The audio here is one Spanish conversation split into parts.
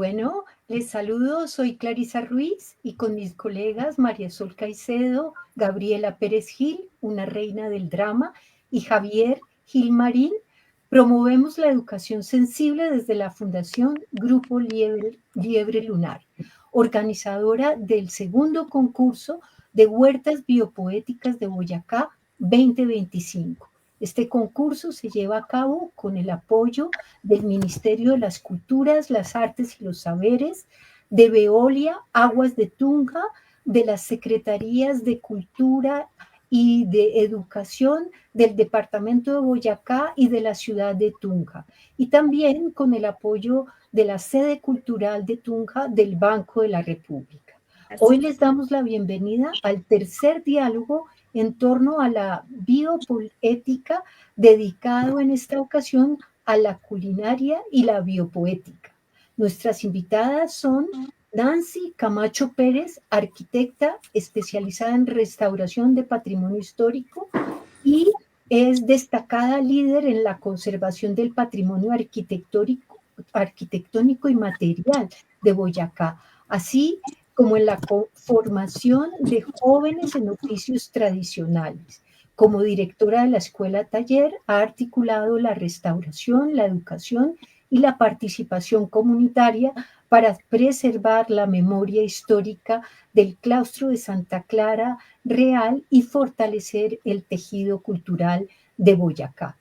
Bueno, les saludo, soy Clarisa Ruiz y con mis colegas María Sol Caicedo, Gabriela Pérez Gil, una reina del drama, y Javier Gil Marín, promovemos la educación sensible desde la Fundación Grupo Liebre Lunar, organizadora del segundo concurso de Huertas Biopoéticas de Boyacá 2025. Este concurso se lleva a cabo con el apoyo del Ministerio de las Culturas, las Artes y los Saberes, de Veolia, Aguas de Tunja, de las Secretarías de Cultura y de Educación del Departamento de Boyacá y de la ciudad de Tunja, y también con el apoyo de la sede cultural de Tunja del Banco de la República. Hoy les damos la bienvenida al tercer diálogo en torno a la biopoética, dedicado en esta ocasión a la culinaria y la biopoética. Nuestras invitadas son Nancy Camacho Pérez, arquitecta especializada en restauración de patrimonio histórico y es destacada líder en la conservación del patrimonio arquitectónico y material de Boyacá, así como en la formación de jóvenes en oficios tradicionales. Como directora de la Escuela Taller, ha articulado la restauración, la educación y la participación comunitaria para preservar la memoria histórica del claustro de Santa Clara Real y fortalecer el tejido cultural de Boyacá.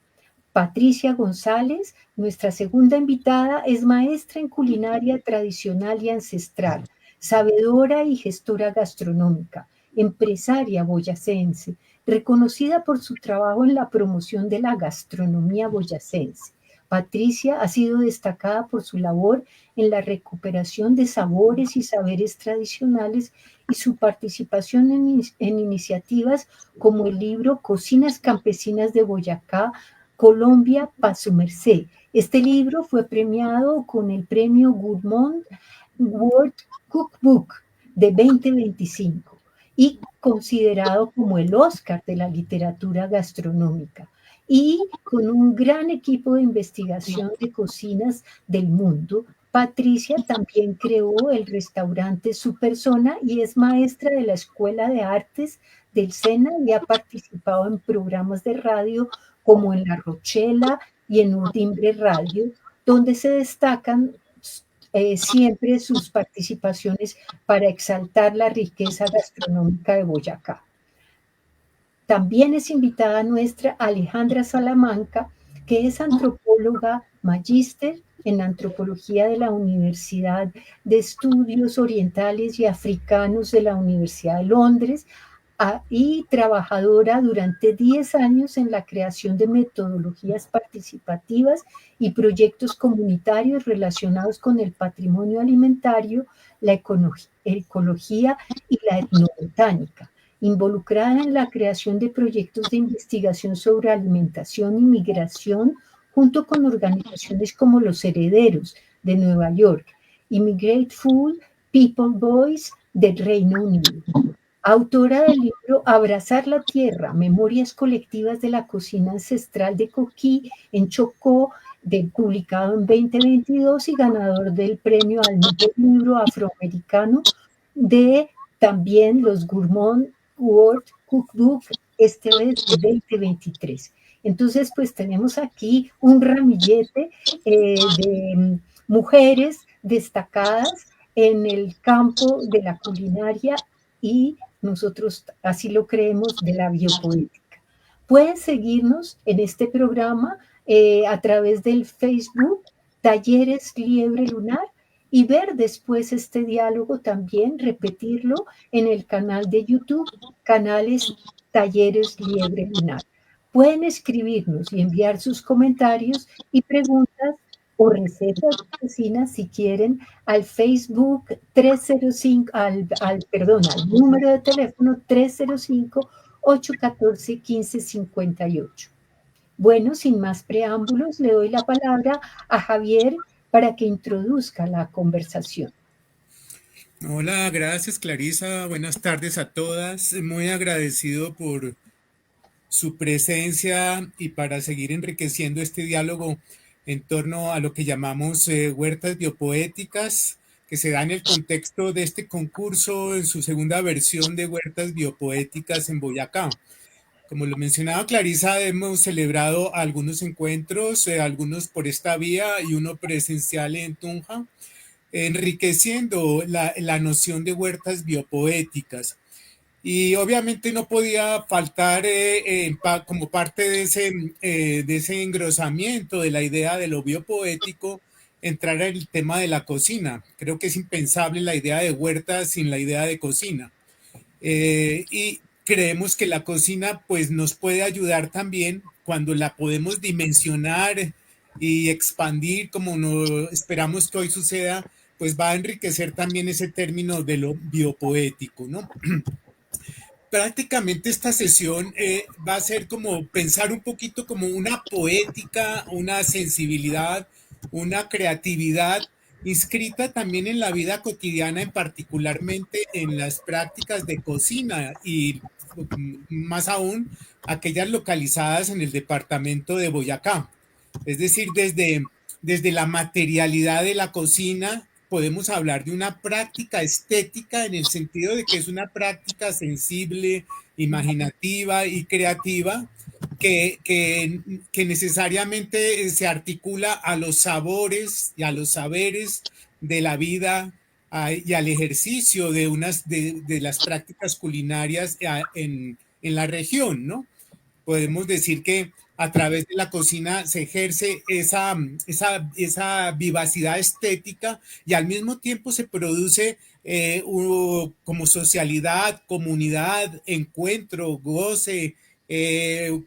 Patricia González, nuestra segunda invitada, es maestra en culinaria tradicional y ancestral, sabedora y gestora gastronómica, empresaria boyacense, reconocida por su trabajo en la promoción de la gastronomía boyacense. Patricia ha sido destacada por su labor en la recuperación de sabores y saberes tradicionales y su participación en iniciativas como el libro Cocinas Campesinas de Boyacá, Colombia, pa' su merced. Este libro fue premiado con el premio Gourmand World Cookbook de 2025 y considerado como el Oscar de la literatura gastronómica, y con un gran equipo de investigación de cocinas del mundo. Patricia también creó el restaurante Su Persona y es maestra de la Escuela de Artes del SENA y ha participado en programas de radio como en La Rochela y en Urdimbre Radio, donde se destacan siempre sus participaciones para exaltar la riqueza gastronómica de Boyacá. También es invitada nuestra Alejandra Salamanca, que es antropóloga, magíster en antropología de la Universidad de Estudios Orientales y Africanos de la Universidad de Londres, y trabajadora durante 10 años en la creación de metodologías participativas y proyectos comunitarios relacionados con el patrimonio alimentario, la ecología y la etnobotánica, involucrada en la creación de proyectos de investigación sobre alimentación y migración junto con organizaciones como Los Herederos de Nueva York, Immigrate Food, People Voice del Reino Unido. Autora del libro Abrazar la Tierra, Memorias Colectivas de la Cocina Ancestral de Coquí en Chocó, publicado en 2022 y ganador del premio al mejor libro afroamericano de también los Gourmand World Cookbook, este vez de 2023. Entonces, pues tenemos aquí un ramillete de mujeres destacadas en el campo de la culinaria y nosotros así lo creemos, de la biopoética. Pueden seguirnos en este programa a través del Facebook Talleres Liebre Lunar y ver después este diálogo también, repetirlo en el canal de YouTube, canales Talleres Liebre Lunar. Pueden escribirnos y enviar sus comentarios y preguntas o recetas de cocina si quieren al Facebook 305, al número de teléfono 305-814-1558. Bueno, sin más preámbulos, le doy la palabra a Javier para que introduzca la conversación. Hola, gracias Clarisa, buenas tardes a todas. Muy agradecido por su presencia y para seguir enriqueciendo este diálogo en torno a lo que llamamos huertas biopoéticas, que se da en el contexto de este concurso en su segunda versión de huertas biopoéticas en Boyacá. Como lo mencionaba Clarisa, hemos celebrado algunos encuentros, algunos por esta vía y uno presencial en Tunja, enriqueciendo la noción de huertas biopoéticas. Y obviamente no podía faltar como parte de ese engrosamiento de la idea de lo biopoético, entrar en el tema de la cocina. Creo que es impensable la idea de huerta sin la idea de cocina. Y creemos que la cocina pues nos puede ayudar también cuando la podemos dimensionar y expandir como no esperamos que hoy suceda, pues va a enriquecer también ese término de lo biopoético, ¿no? Prácticamente esta sesión va a ser como pensar un poquito como una poética, una sensibilidad, una creatividad inscrita también en la vida cotidiana, en particularmente en las prácticas de cocina y más aún aquellas localizadas en el departamento de Boyacá. Es decir, desde la materialidad de la cocina podemos hablar de una práctica estética en el sentido de que es una práctica sensible, imaginativa y creativa que necesariamente se articula a los sabores y a los saberes de la vida y al ejercicio de las prácticas culinarias en la región, ¿no? Podemos decir que a través de la cocina se ejerce esa vivacidad estética y al mismo tiempo se produce como socialidad, comunidad, encuentro, goce,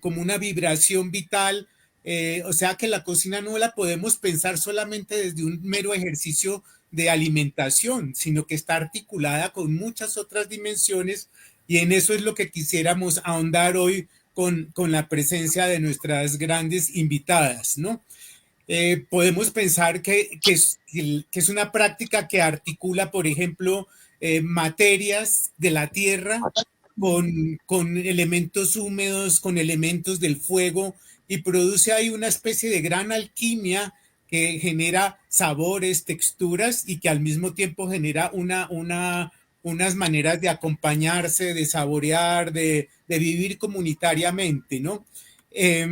como una vibración vital. O sea que la cocina no la podemos pensar solamente desde un mero ejercicio de alimentación, sino que está articulada con muchas otras dimensiones y en eso es lo que quisiéramos ahondar hoy con la presencia de nuestras grandes invitadas, ¿no? Podemos pensar que es una práctica que articula, por ejemplo, materias de la tierra con elementos húmedos, con elementos del fuego, y produce ahí una especie de gran alquimia que genera sabores, texturas y que al mismo tiempo genera unas maneras de acompañarse, de saborear, de vivir comunitariamente, ¿no? Eh,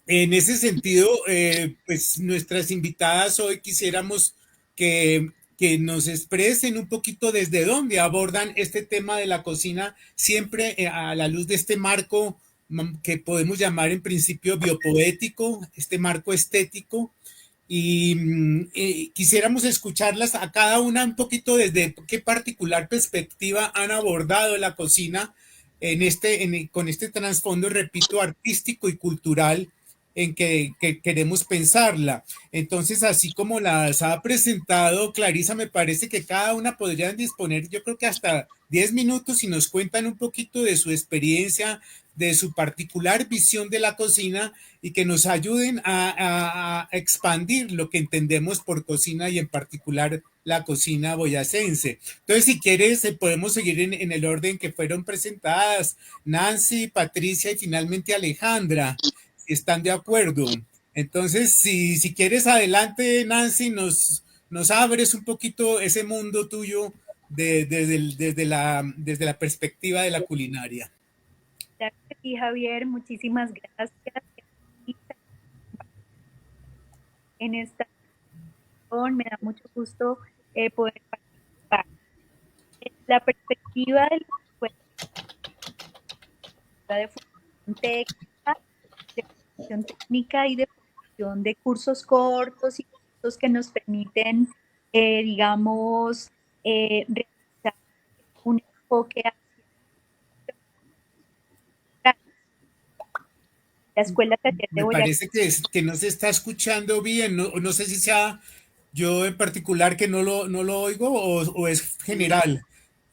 en ese sentido, pues nuestras invitadas hoy quisiéramos que nos expresen un poquito desde dónde abordan este tema de la cocina, siempre a la luz de este marco que podemos llamar en principio biopoético, este marco estético, y quisiéramos escucharlas a cada una un poquito desde qué particular perspectiva han abordado la cocina con este trasfondo, repito, artístico y cultural en que queremos pensarla. Entonces, así como las ha presentado Clarisa, me parece que cada una podrían disponer, yo creo que hasta 10 minutos y nos cuentan un poquito de su experiencia, de su particular visión de la cocina y que nos ayuden a expandir lo que entendemos por cocina y en particular la cocina boyacense. Entonces, si quieres, podemos seguir en el orden que fueron presentadas Nancy, Patricia y finalmente Alejandra, si están de acuerdo. Entonces, si quieres, adelante, Nancy, nos abres un poquito ese mundo tuyo desde la perspectiva de la culinaria. Claro que sí, Javier, muchísimas gracias. En esta sesión me da mucho gusto poder participar. La perspectiva de la escuela de formación técnica, de formación técnica y de formación de cursos cortos y cursos que nos permiten, digamos, realizar un enfoque hacia la escuela taller de Me Boyacá. parece que no se está escuchando bien, no sé si sea yo en particular que no lo oigo o es general.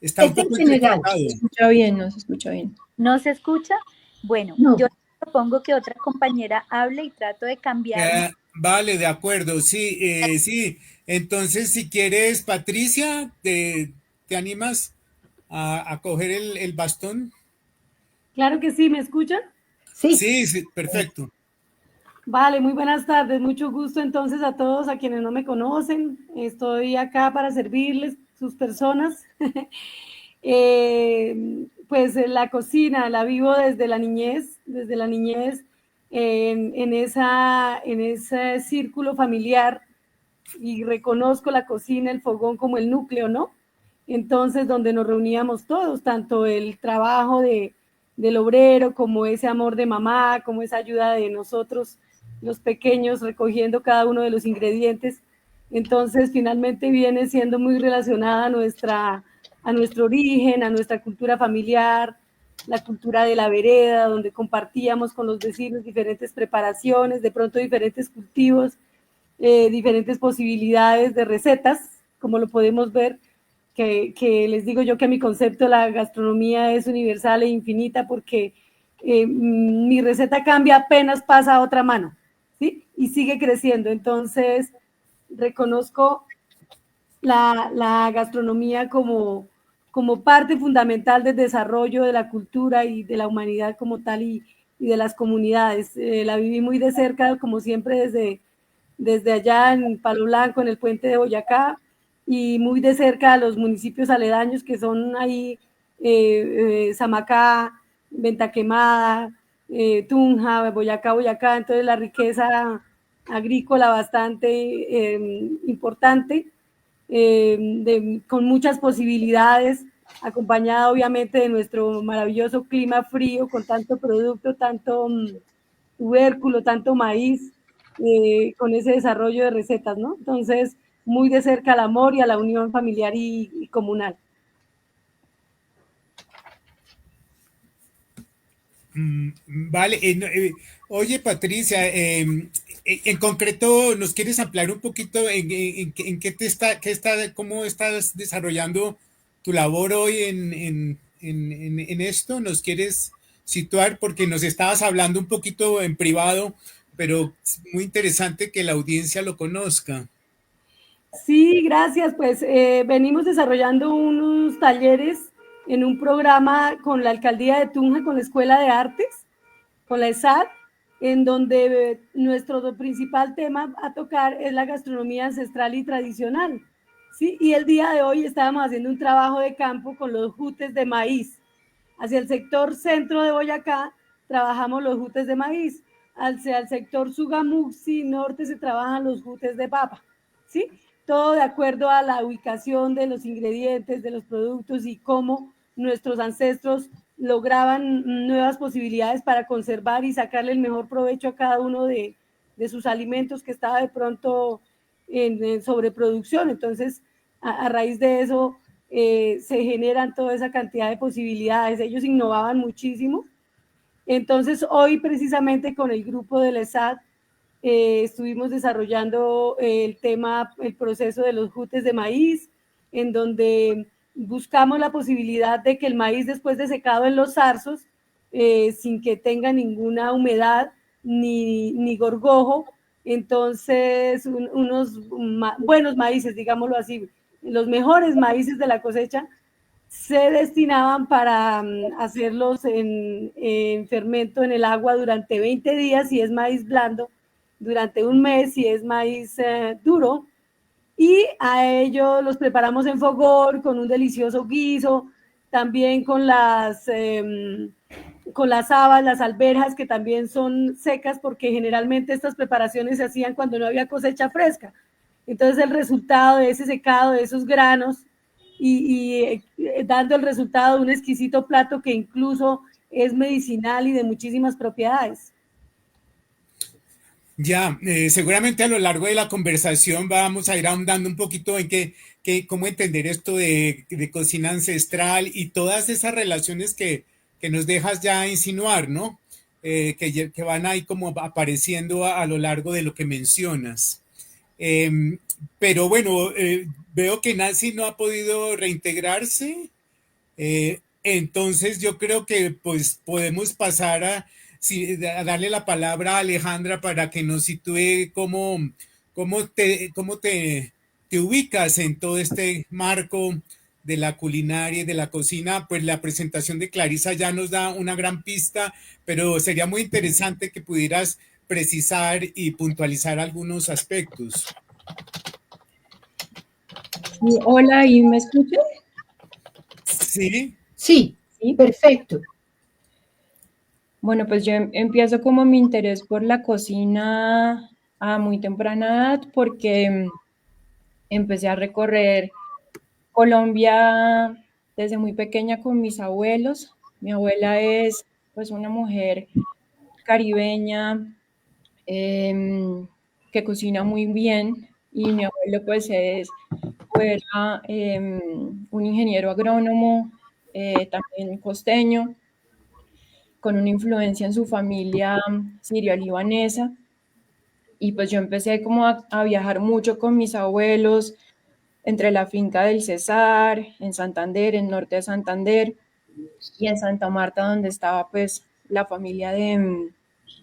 Está un Es en poco general. entrecortado. Se escucha bien, no se escucha bien. ¿No se escucha? Bueno, No. yo propongo que otra compañera hable y trato de cambiar. Vale, de acuerdo, sí, sí. Entonces, si quieres, Patricia, ¿te animas a coger el bastón? Claro que sí, ¿me escuchan? Sí. Sí, sí, perfecto. Vale, muy buenas tardes, mucho gusto entonces a todos, a quienes no me conocen. Estoy acá para servirles, sus personas. Pues la cocina la vivo desde la niñez en ese círculo familiar, y reconozco la cocina, el fogón como el núcleo, ¿no? Entonces, donde nos reuníamos todos, tanto el trabajo del obrero, como ese amor de mamá, como esa ayuda de nosotros, los pequeños, recogiendo cada uno de los ingredientes. Entonces, finalmente viene siendo muy relacionada a nuestro origen, a nuestra cultura familiar, la cultura de la vereda, donde compartíamos con los vecinos diferentes preparaciones, de pronto diferentes cultivos, diferentes posibilidades de recetas, como lo podemos ver, que les digo yo que mi concepto de la gastronomía es universal e infinita, porque mi receta cambia apenas pasa a otra mano, ¿sí? Y sigue creciendo. Entonces, reconozco la gastronomía como parte fundamental del desarrollo de la cultura y de la humanidad como tal, y de las comunidades. La viví muy de cerca, como siempre, desde allá en Palo Blanco, en el puente de Boyacá, y muy de cerca a los municipios aledaños, que son ahí Samacá, Venta Quemada, Tunja, Boyacá. Entonces la riqueza agrícola bastante importante, con muchas posibilidades, acompañada obviamente de nuestro maravilloso clima frío, con tanto producto, tanto tubérculo, tanto maíz, con ese desarrollo de recetas, ¿no? Entonces, muy de cerca al amor y a la unión familiar y comunal. Vale, oye Patricia, en concreto, ¿nos quieres ampliar un poquito en qué cómo estás desarrollando tu labor hoy en esto? ¿Nos quieres situar? Porque nos estabas hablando un poquito en privado, pero es muy interesante que la audiencia lo conozca. Sí, gracias. Pues venimos desarrollando unos talleres en un programa con la Alcaldía de Tunja, con la Escuela de Artes, con la ESAD, en donde nuestro principal tema a tocar es la gastronomía ancestral y tradicional, ¿sí? Y el día de hoy estábamos haciendo un trabajo de campo con los jutes de maíz. Hacia el sector centro de Boyacá trabajamos los jutes de maíz, hacia el sector Sugamuxi norte se trabajan los jutes de papa, ¿sí? Todo de acuerdo a la ubicación de los ingredientes, de los productos, y cómo nuestros ancestros lograban nuevas posibilidades para conservar y sacarle el mejor provecho a cada uno de sus alimentos que estaba de pronto en sobreproducción. Entonces, a raíz de eso, se generan toda esa cantidad de posibilidades. Ellos innovaban muchísimo. Entonces, hoy precisamente con el grupo de la ESAD estuvimos desarrollando el tema, el proceso de los jutes de maíz, en donde buscamos la posibilidad de que el maíz, después de secado en los zarzos, sin que tenga ninguna humedad ni gorgojo, entonces unos buenos maíces, digámoslo así, los mejores maíces de la cosecha, se destinaban para hacerlos en fermento en el agua durante 20 días si es maíz blando, durante un mes si es maíz duro, y a ellos los preparamos en fogón con un delicioso guiso, también con las habas, las alberjas, que también son secas, porque generalmente estas preparaciones se hacían cuando no había cosecha fresca. Entonces el resultado de ese secado, de esos granos, y dando el resultado de un exquisito plato que incluso es medicinal y de muchísimas propiedades. Ya, seguramente a lo largo de la conversación vamos a ir ahondando un poquito en cómo entender esto de cocina ancestral y todas esas relaciones que nos dejas ya insinuar, ¿no? Que van ahí como apareciendo a lo largo de lo que mencionas. Pero bueno, veo que Nancy no ha podido reintegrarse. Entonces yo creo que pues podemos pasar a darle la palabra a Alejandra para que nos sitúe cómo te ubicas en todo este marco de la culinaria y de la cocina. Pues la presentación de Clarisa ya nos da una gran pista, pero sería muy interesante que pudieras precisar y puntualizar algunos aspectos. Sí, hola, ¿y me escuchas? Sí. Sí, Sí. perfecto. Bueno, pues yo empiezo como mi interés por la cocina a muy temprana edad porque empecé a recorrer Colombia desde muy pequeña con mis abuelos. Mi abuela es pues una mujer caribeña que cocina muy bien y mi abuelo pues fuera un ingeniero agrónomo, también costeño, con una influencia en su familia sirio-libanesa. Y pues yo empecé como a viajar mucho con mis abuelos entre la finca del Cesar, en Santander, en norte de Santander, y en Santa Marta, donde estaba pues la familia de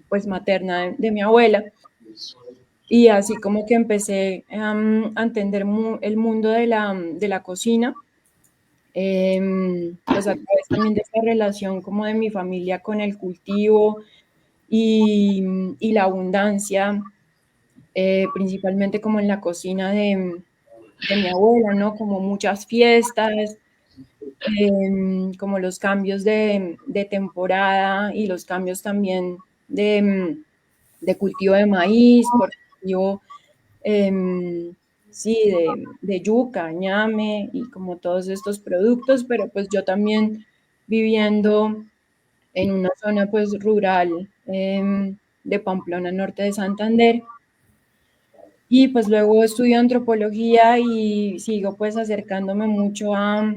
pues materna de mi abuela. Y así como que empecé a entender el mundo de la cocina, pues a través también de esta relación como de mi familia con el cultivo y la abundancia, principalmente como en la cocina de mi abuela, ¿no? Como muchas fiestas, como los cambios de temporada y los cambios también de cultivo de maíz, por cultivo, sí, de yuca, ñame y como todos estos productos, pero pues yo también viviendo en una zona pues rural de Pamplona, norte de Santander. Y pues luego estudio antropología y sigo pues acercándome mucho a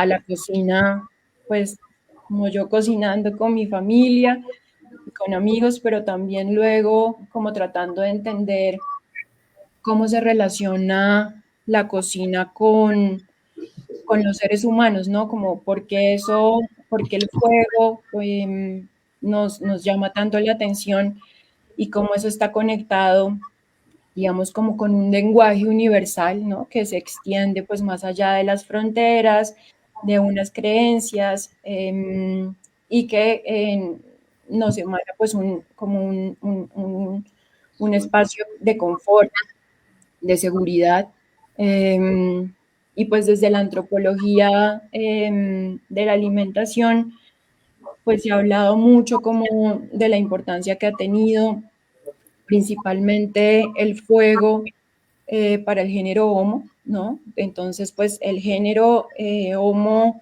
la cocina, pues como yo cocinando con mi familia y con amigos, pero también luego como tratando de entender cómo se relaciona la cocina con los seres humanos, ¿no? Como por qué el fuego nos llama tanto la atención y cómo eso está conectado, digamos, como con un lenguaje universal, ¿no? Que se extiende pues más allá de las fronteras, de unas creencias y que nos emana pues como un espacio de confort, de seguridad. Y pues desde la antropología de la alimentación, pues se ha hablado mucho como de la importancia que ha tenido principalmente el fuego para el género Homo, ¿no? Entonces, pues el género Homo,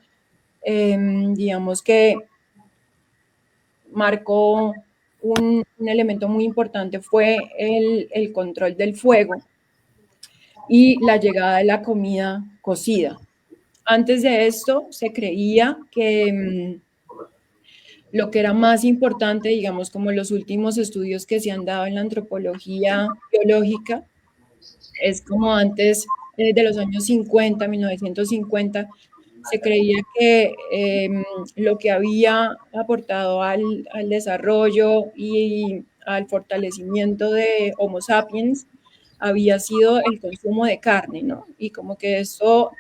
digamos que marcó un elemento muy importante, fue el control del fuego y la llegada de la comida cocida. Antes de esto se creía que lo que era más importante, digamos, como los últimos estudios que se han dado en la antropología biológica, es como antes de los años 50, 1950, se creía que lo que había aportado al desarrollo y al fortalecimiento de Homo sapiens había sido el consumo de carne, ¿no? Y como que eso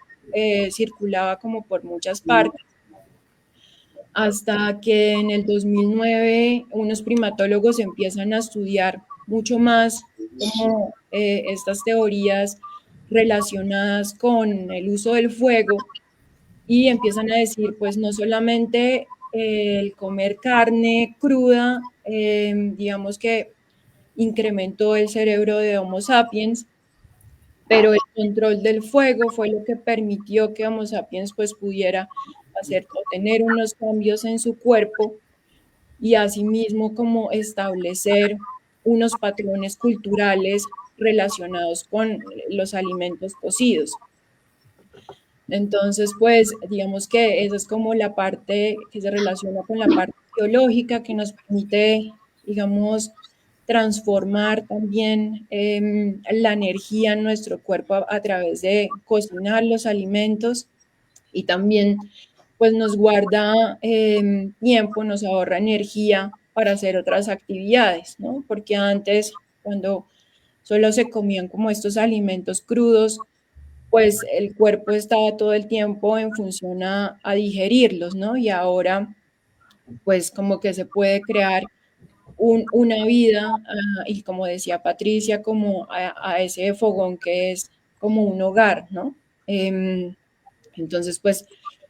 circulaba como por muchas partes, hasta que en el 2009 unos primatólogos empiezan a estudiar mucho más como estas teorías relacionadas con el uso del fuego y empiezan a decir, pues no solamente el comer carne cruda, digamos que incrementó el cerebro de Homo sapiens, pero el control del fuego fue lo que permitió que Homo sapiens pues pudiera hacer o tener unos cambios en su cuerpo y asimismo como establecer unos patrones culturales relacionados con los alimentos cocidos. Entonces, pues, digamos que esa es como la parte que se relaciona con la parte biológica que nos permite, digamos, transformar también la energía en nuestro cuerpo a través de cocinar los alimentos y también pues nos guarda tiempo, nos ahorra energía para hacer otras actividades, ¿no? Porque antes, cuando solo se comían como estos alimentos crudos, pues el cuerpo estaba todo el tiempo en función a digerirlos, ¿no? Y ahora, pues como que se puede crear una vida, y como decía Patricia, como a ese fogón que es como un hogar, ¿no? Entonces, pues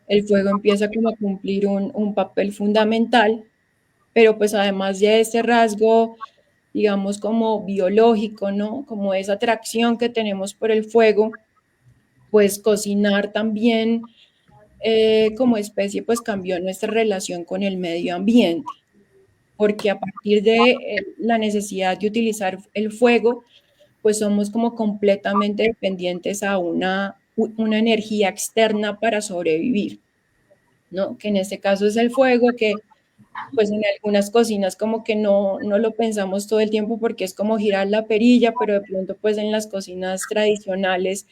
el fuego empieza como a cumplir un papel fundamental, pero pues además de ese rasgo, digamos, como biológico, ¿no? Como esa atracción que tenemos por el fuego, pues cocinar también como especie, pues cambió nuestra relación con el medio ambiente, porque a partir de la necesidad de utilizar el fuego, pues somos como completamente dependientes a una energía externa para sobrevivir, ¿no? Que en este caso es el fuego, que pues en algunas cocinas como que no lo pensamos todo el tiempo porque es como girar la perilla, pero de pronto pues en las cocinas tradicionales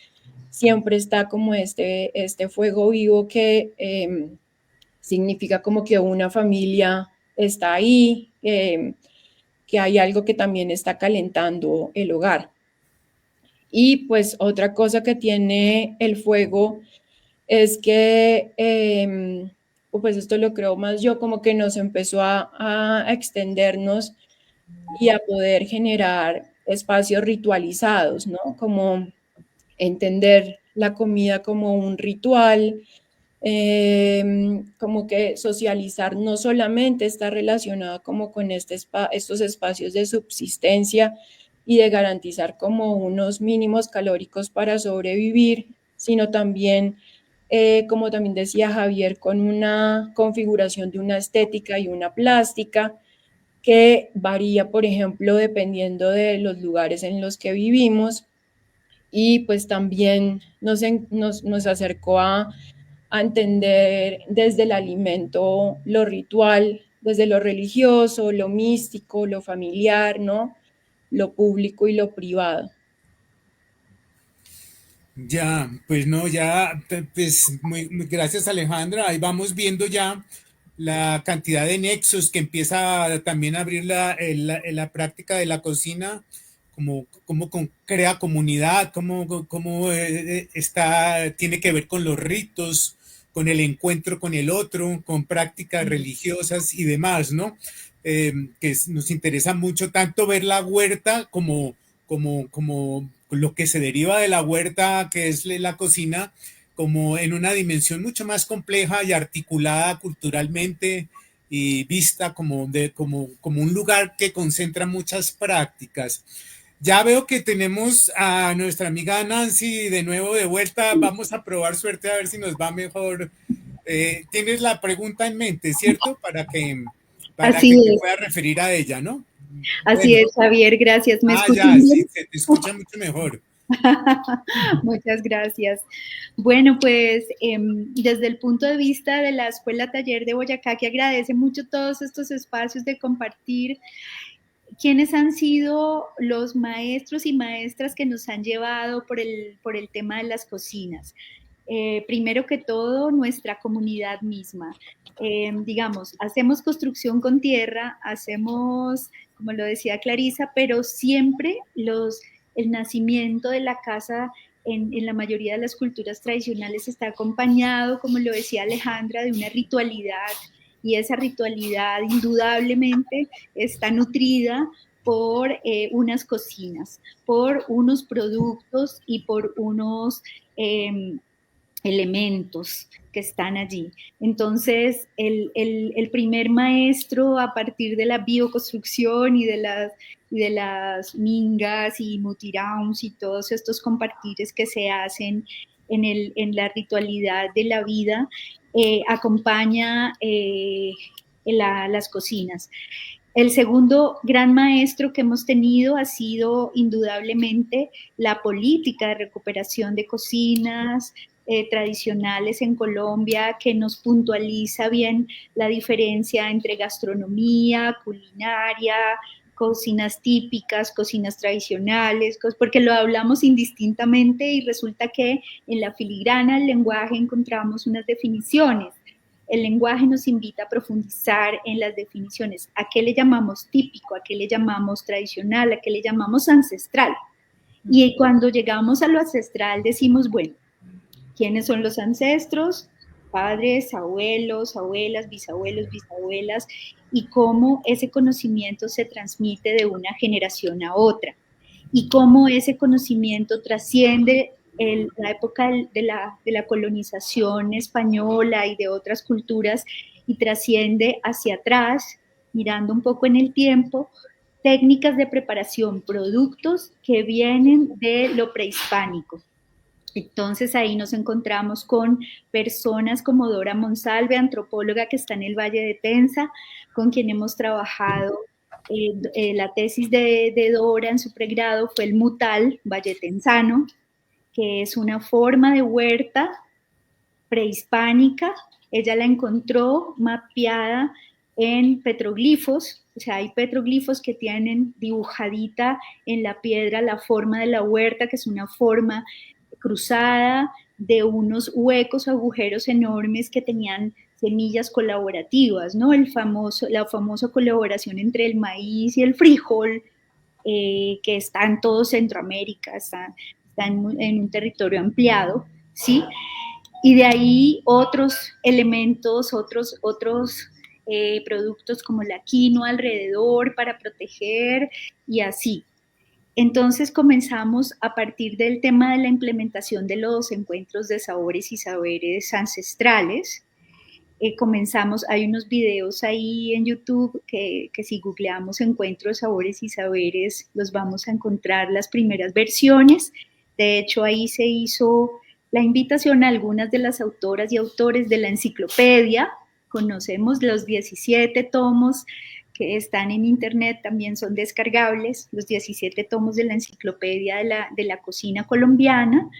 siempre está como este fuego vivo que significa como que una familia está ahí, que hay algo que también está calentando el hogar. Y pues otra cosa que tiene el fuego es que, pues esto lo creo más yo, como que nos empezó a extendernos y a poder generar espacios ritualizados, ¿no? Como entender la comida como un ritual, como que socializar no solamente está relacionado como con estos espacios de subsistencia y de garantizar como unos mínimos calóricos para sobrevivir, sino también, como también decía Javier, con una configuración de una estética y una plástica que varía, por ejemplo, dependiendo de los lugares en los que vivimos, y pues también nos acercó a entender desde el alimento lo ritual, desde lo religioso, lo místico, lo familiar, ¿no? Lo público y lo privado. Ya, pues no, ya, pues muy gracias Alejandra. Ahí vamos viendo ya la cantidad de nexos que empieza también a abrir la práctica de la cocina, como crea comunidad, cómo está, tiene que ver con los ritos, con el encuentro con el otro, con prácticas religiosas y demás, ¿no? Nos interesa mucho tanto ver la huerta como lo que se deriva de la huerta, que es la cocina, como en una dimensión mucho más compleja y articulada culturalmente y vista como un lugar que concentra muchas prácticas. Ya veo que tenemos a nuestra amiga Nancy de nuevo de vuelta. Vamos a probar suerte a ver si nos va mejor. Tienes la pregunta en mente, ¿cierto? Para que Así te es, puedas referir a ella, ¿no? así Bueno, es, Javier, gracias. ¿Me escuchan ya, sí, bien? se te escucha mucho mejor. Muchas gracias. Bueno, pues desde el punto de vista de la Escuela Taller de Boyacá, que agradece mucho todos estos espacios de compartir, ¿quiénes han sido los maestros y maestras que nos han llevado por el tema de las cocinas? Primero que todo, nuestra comunidad misma. Digamos, hacemos construcción con tierra, hacemos, como lo decía Clarisa, pero siempre el nacimiento de la casa en la mayoría de las culturas tradicionales está acompañado, como lo decía Alejandra, de una ritualidad, y esa ritualidad indudablemente está nutrida por unas cocinas, por unos productos y por unos elementos que están allí. Entonces, el primer maestro a partir de la bioconstrucción y de las mingas y mutirauns y todos estos compartires que se hacen en la ritualidad de la vida, acompaña las cocinas. El segundo gran maestro que hemos tenido ha sido indudablemente la política de recuperación de cocinas tradicionales en Colombia, que nos puntualiza bien la diferencia entre gastronomía, culinaria, cocinas típicas, cocinas tradicionales, porque lo hablamos indistintamente y resulta que en la filigrana del lenguaje encontramos unas definiciones. El lenguaje nos invita a profundizar en las definiciones. ¿A qué le llamamos típico? ¿A qué le llamamos tradicional? ¿A qué le llamamos ancestral? Y cuando llegamos a lo ancestral decimos, bueno, ¿quiénes son los ancestros? padres, abuelos, abuelas, bisabuelos, bisabuelas, y cómo ese conocimiento se transmite de una generación a otra, y cómo ese conocimiento trasciende la época de la colonización española y de otras culturas, y trasciende hacia atrás, mirando un poco en el tiempo, técnicas de preparación, productos que vienen de lo prehispánico. Entonces ahí nos encontramos con personas como Dora Monsalve, antropóloga que está en el Valle de Tenza, con quien hemos trabajado. La tesis de Dora en su pregrado fue el Mutal valletenzano, que es una forma de huerta prehispánica. Ella la encontró mapeada en petroglifos, o sea, hay petroglifos que tienen dibujadita en la piedra la forma de la huerta, que es una forma cruzada de unos huecos, agujeros enormes que tenían semillas colaborativas, ¿no? La famosa colaboración entre el maíz y el frijol, que está en todo Centroamérica, está en un territorio ampliado, ¿sí? Y de ahí otros elementos, otros productos como la quinoa alrededor para proteger y así. Entonces comenzamos a partir del tema de la implementación de los encuentros de sabores y saberes ancestrales. Hay unos videos ahí en YouTube que si googleamos encuentros, sabores y saberes, los vamos a encontrar las primeras versiones. De hecho, ahí se hizo la invitación a algunas de las autoras y autores de la enciclopedia. Conocemos los 17 tomos que están en internet, también son descargables, los 17 tomos de la enciclopedia de la cocina colombiana,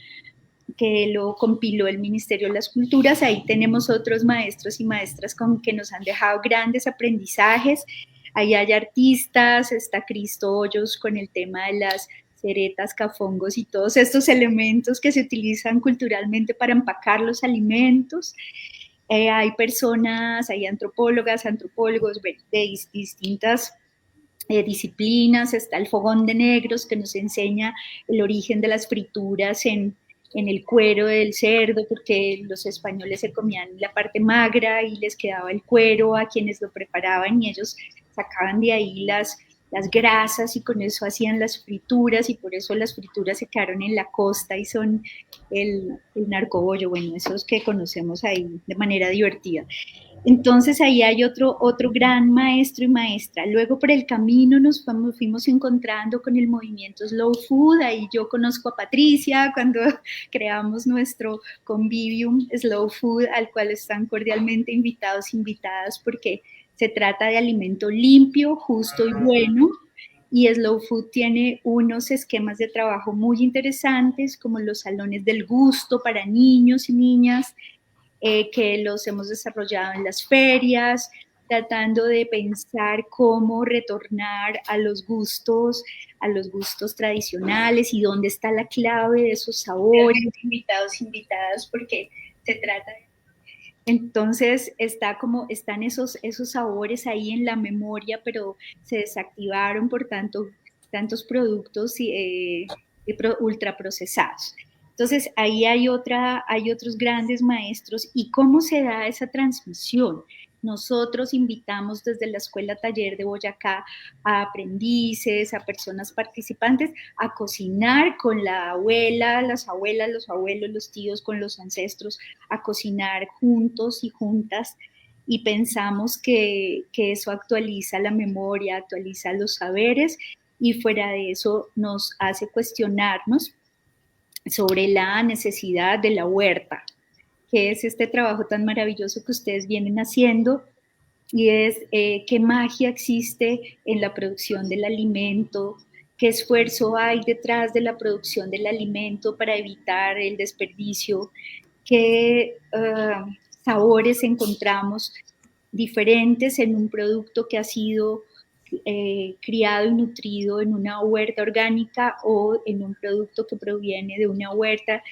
que lo compiló el Ministerio de las Culturas. Ahí tenemos otros maestros y maestras que nos han dejado grandes aprendizajes. Ahí hay artistas, está Cristo Hoyos con el tema de las ceretas, cafongos y todos estos elementos que se utilizan culturalmente para empacar los alimentos. Hay personas, hay antropólogas, antropólogos de distintas disciplinas. Está el fogón de negros, que nos enseña el origen de las frituras en el cuero del cerdo, porque los españoles se comían la parte magra y les quedaba el cuero a quienes lo preparaban, y ellos sacaban de ahí las grasas y con eso hacían las frituras, y por eso las frituras se quedaron en la costa y son el narcobollo, bueno, esos que conocemos ahí de manera divertida. Entonces ahí hay otro gran maestro y maestra. Luego por el camino nos fuimos encontrando con el movimiento Slow Food. Ahí yo conozco a Patricia cuando creamos nuestro convivium Slow Food, al cual están cordialmente invitadas, porque se trata de alimento limpio, justo y bueno. Y Slow Food tiene unos esquemas de trabajo muy interesantes, como los salones del gusto para niños y niñas, que los hemos desarrollado en las ferias, tratando de pensar cómo retornar a los gustos tradicionales y dónde está la clave de esos sabores. Invitadas, porque se trata de... Entonces están esos sabores ahí en la memoria, pero se desactivaron por tantos productos ultraprocesados. Entonces ahí hay otros grandes maestros. ¿Y cómo se da esa transmisión? Nosotros invitamos desde la Escuela Taller de Boyacá a aprendices, a personas participantes, a cocinar con la abuela, las abuelas, los abuelos, los tíos, con los ancestros, a cocinar juntos y juntas. Y pensamos que eso actualiza la memoria, actualiza los saberes, y fuera de eso nos hace cuestionarnos sobre la necesidad de la huerta, que es este trabajo tan maravilloso que ustedes vienen haciendo, y es qué magia existe en la producción del alimento, qué esfuerzo hay detrás de la producción del alimento para evitar el desperdicio, qué sabores encontramos diferentes en un producto que ha sido criado y nutrido en una huerta orgánica o en un producto que proviene de una huerta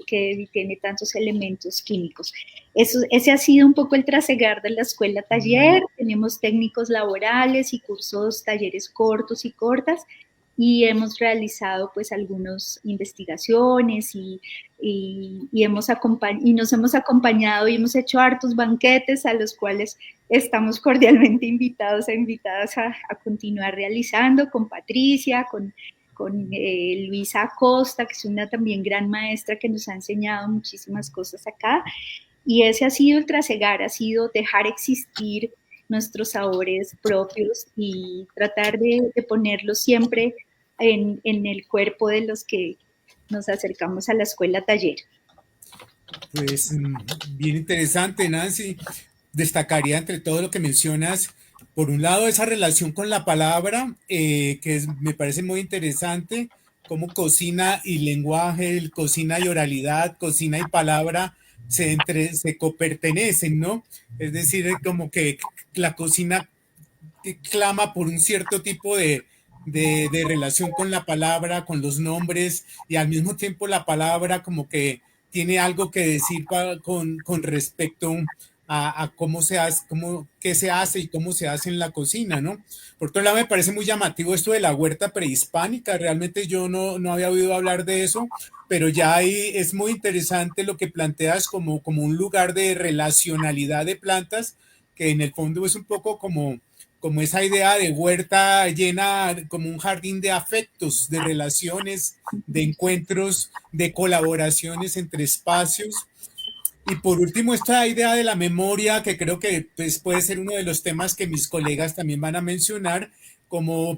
que tiene tantos elementos químicos. Ese ha sido un poco el trasegar de la Escuela Taller. Tenemos técnicos laborales y cursos, talleres cortos y cortas, y hemos realizado pues algunas investigaciones y nos hemos acompañado y hemos hecho hartos banquetes a los cuales estamos cordialmente invitados e invitadas a continuar realizando con Patricia, con Luisa Acosta, que es una también gran maestra que nos ha enseñado muchísimas cosas acá. Y ese ha sido el trasegar, ha sido dejar existir nuestros sabores propios y tratar de ponerlos siempre en el cuerpo de los que nos acercamos a la escuela taller. Pues bien interesante, Nancy. Destacaría entre todo lo que mencionas, por un lado, esa relación con la palabra, me parece muy interesante, cómo cocina y lenguaje, cocina y oralidad, cocina y palabra se copertenecen, ¿no? Es decir, como que la cocina clama por un cierto tipo de relación con la palabra, con los nombres, y al mismo tiempo la palabra como que tiene algo que decir con respecto a cómo se hace, qué se hace y cómo se hace en la cocina, ¿no? Por otro lado, me parece muy llamativo esto de la huerta prehispánica. Realmente yo no había oído hablar de eso, pero ya ahí es muy interesante lo que planteas como un lugar de relacionalidad de plantas, que en el fondo es un poco como esa idea de huerta llena, como un jardín de afectos, de relaciones, de encuentros, de colaboraciones entre espacios. Y por último, esta idea de la memoria, que creo que pues, puede ser uno de los temas que mis colegas también van a mencionar,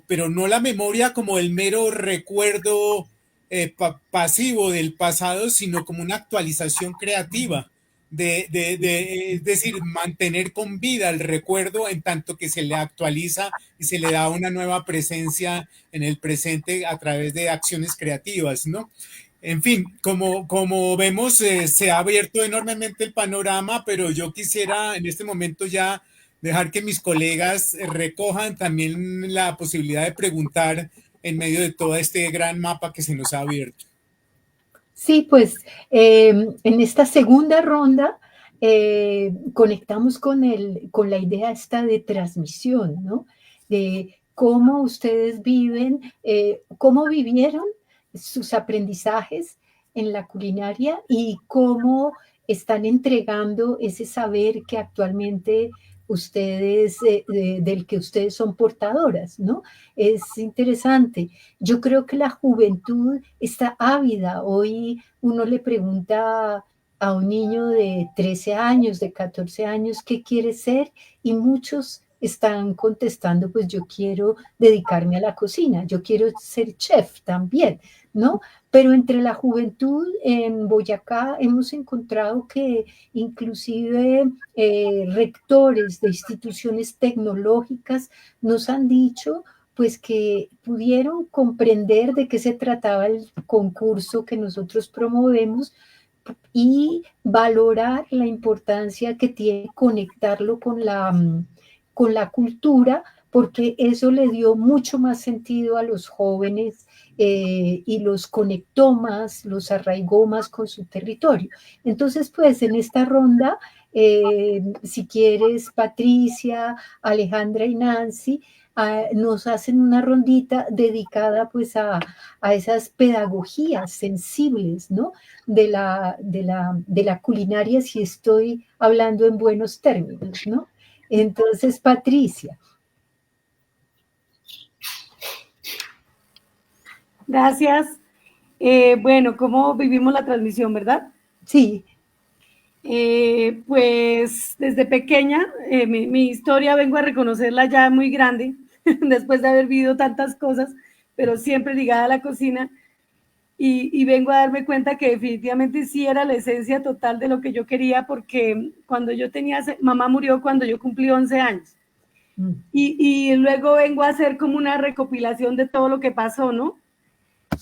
pero no la memoria como el mero recuerdo pasivo del pasado, sino como una actualización creativa. Es decir, mantener con vida el recuerdo en tanto que se le actualiza y se le da una nueva presencia en el presente a través de acciones creativas, ¿no? En fin, como vemos, se ha abierto enormemente el panorama, pero yo quisiera en este momento ya dejar que mis colegas recojan también la posibilidad de preguntar en medio de todo este gran mapa que se nos ha abierto. Sí, pues en esta segunda ronda conectamos con la idea esta de transmisión, ¿no? De cómo ustedes viven, cómo vivieron sus aprendizajes en la culinaria y cómo están entregando ese saber que actualmente ustedes, del que ustedes son portadoras, ¿no? Es interesante. Yo creo que la juventud está ávida. Hoy uno le pregunta a un niño de 13 años, de 14 años, ¿qué quiere ser? Y muchos están contestando, pues yo quiero dedicarme a la cocina, yo quiero ser chef también, ¿no? Pero entre la juventud en Boyacá hemos encontrado que inclusive rectores de instituciones tecnológicas nos han dicho pues que pudieron comprender de qué se trataba el concurso que nosotros promovemos y valorar la importancia que tiene conectarlo con la cultura, porque eso le dio mucho más sentido a los jóvenes y los conectó más, los arraigó más con su territorio. Entonces, pues en esta ronda, si quieres, Patricia, Alejandra y Nancy, nos hacen una rondita dedicada pues a esas pedagogías sensibles, ¿no? De la culinaria, si estoy hablando en buenos términos, ¿no? Entonces, Patricia. Gracias. Bueno, ¿cómo vivimos la transmisión, verdad? Sí. Pues desde pequeña, mi historia vengo a reconocerla ya muy grande, después de haber vivido tantas cosas, pero siempre ligada a la cocina, y vengo a darme cuenta que definitivamente sí era la esencia total de lo que yo quería, porque cuando yo mamá murió cuando yo cumplí 11 años, y luego vengo a hacer como una recopilación de todo lo que pasó, ¿no?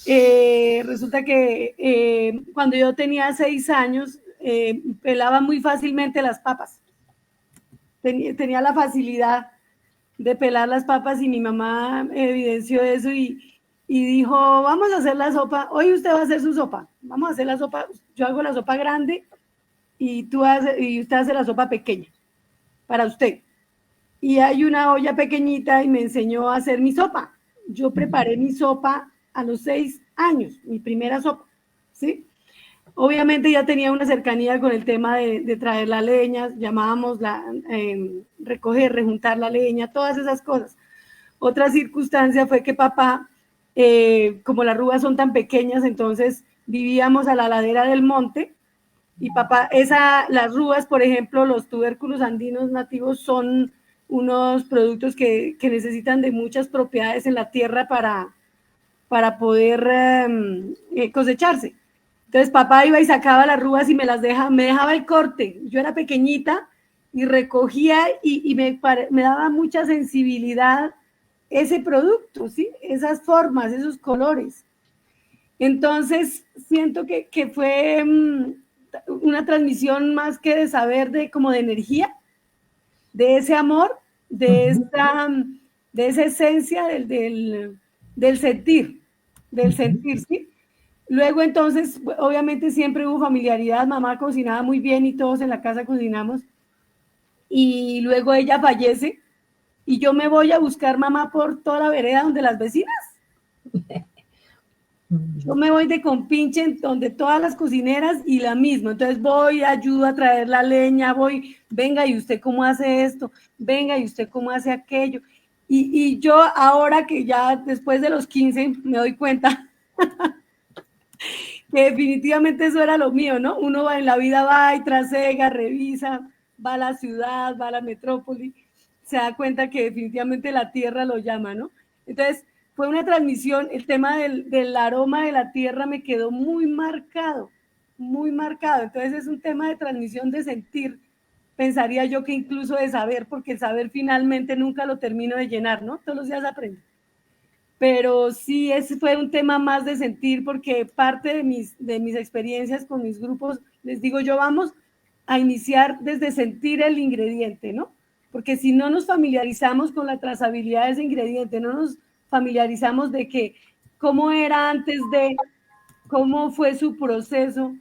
Resulta que cuando yo tenía 6 años, pelaba muy fácilmente las papas. Tenía la facilidad de pelar las papas y mi mamá evidenció eso y dijo, vamos a hacer la sopa, hoy usted va a hacer su sopa, vamos a hacer la sopa, yo hago la sopa grande y usted hace la sopa pequeña para usted. Y hay una olla pequeñita y me enseñó a hacer mi sopa. yo preparé mi sopa a los 6 años, mi primera sopa, ¿sí? Obviamente ya tenía una cercanía con el tema de traer la leña, llamábamos recoger, rejuntar la leña, todas esas cosas. Otra circunstancia fue que papá, como las rúas son tan pequeñas, entonces vivíamos a la ladera del monte y papá, las rúas, por ejemplo, los tubérculos andinos nativos son unos productos que necesitan de muchas propiedades en la tierra para poder cosecharse. Entonces papá iba y sacaba las rúas y me dejaba el corte. Yo era pequeñita y recogía y me daba mucha sensibilidad ese producto, ¿sí? Esas formas, esos colores. Entonces siento que fue una transmisión más que de saber, como de energía, de ese amor, de esa esencia del sentir, ¿sí? Luego entonces, obviamente siempre hubo familiaridad, mamá cocinaba muy bien y todos en la casa cocinamos. Y luego ella fallece y yo me voy a buscar mamá por toda la vereda donde las vecinas. Yo me voy de compinche donde todas las cocineras y la misma. Entonces voy, ayudo a traer la leña, venga, ¿y usted cómo hace esto? Venga, ¿y usted cómo hace aquello? Y yo ahora que ya después de los 15 me doy cuenta que definitivamente eso era lo mío, ¿no? Uno va en la vida, va y trasega, revisa, va a la ciudad, va a la metrópoli, se da cuenta que definitivamente la tierra lo llama, ¿no? Entonces, fue una transmisión, el tema del aroma de la tierra me quedó muy marcado, muy marcado. Entonces, es un tema de transmisión de sentir, pensaría yo que incluso de saber, porque el saber finalmente nunca lo termino de llenar, ¿no? Todos los días aprendo. Pero sí, ese fue un tema más de sentir, porque parte de mis experiencias con mis grupos, les digo yo, vamos a iniciar desde sentir el ingrediente, ¿no? Porque si no nos familiarizamos con la trazabilidad de ese ingrediente, no nos familiarizamos de que cómo era antes de, cómo fue su proceso,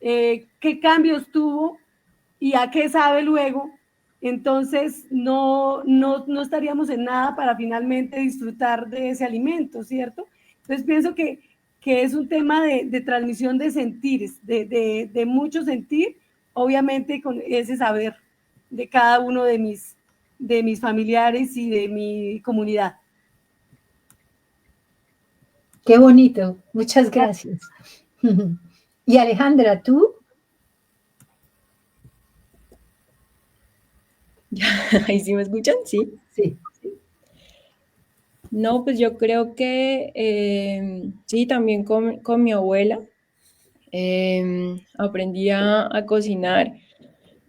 qué cambios tuvo y a qué sabe luego, entonces no estaríamos en nada para finalmente disfrutar de ese alimento, ¿cierto? Entonces pienso que es un tema de transmisión de sentires, de mucho sentir, obviamente con ese saber de cada uno de mis familiares y de mi comunidad. Qué bonito, muchas gracias. Y Alejandra, ¿tú? ¿Ahí sí me escuchan? Sí. Sí. No, pues yo creo que sí, también con mi abuela aprendí a cocinar.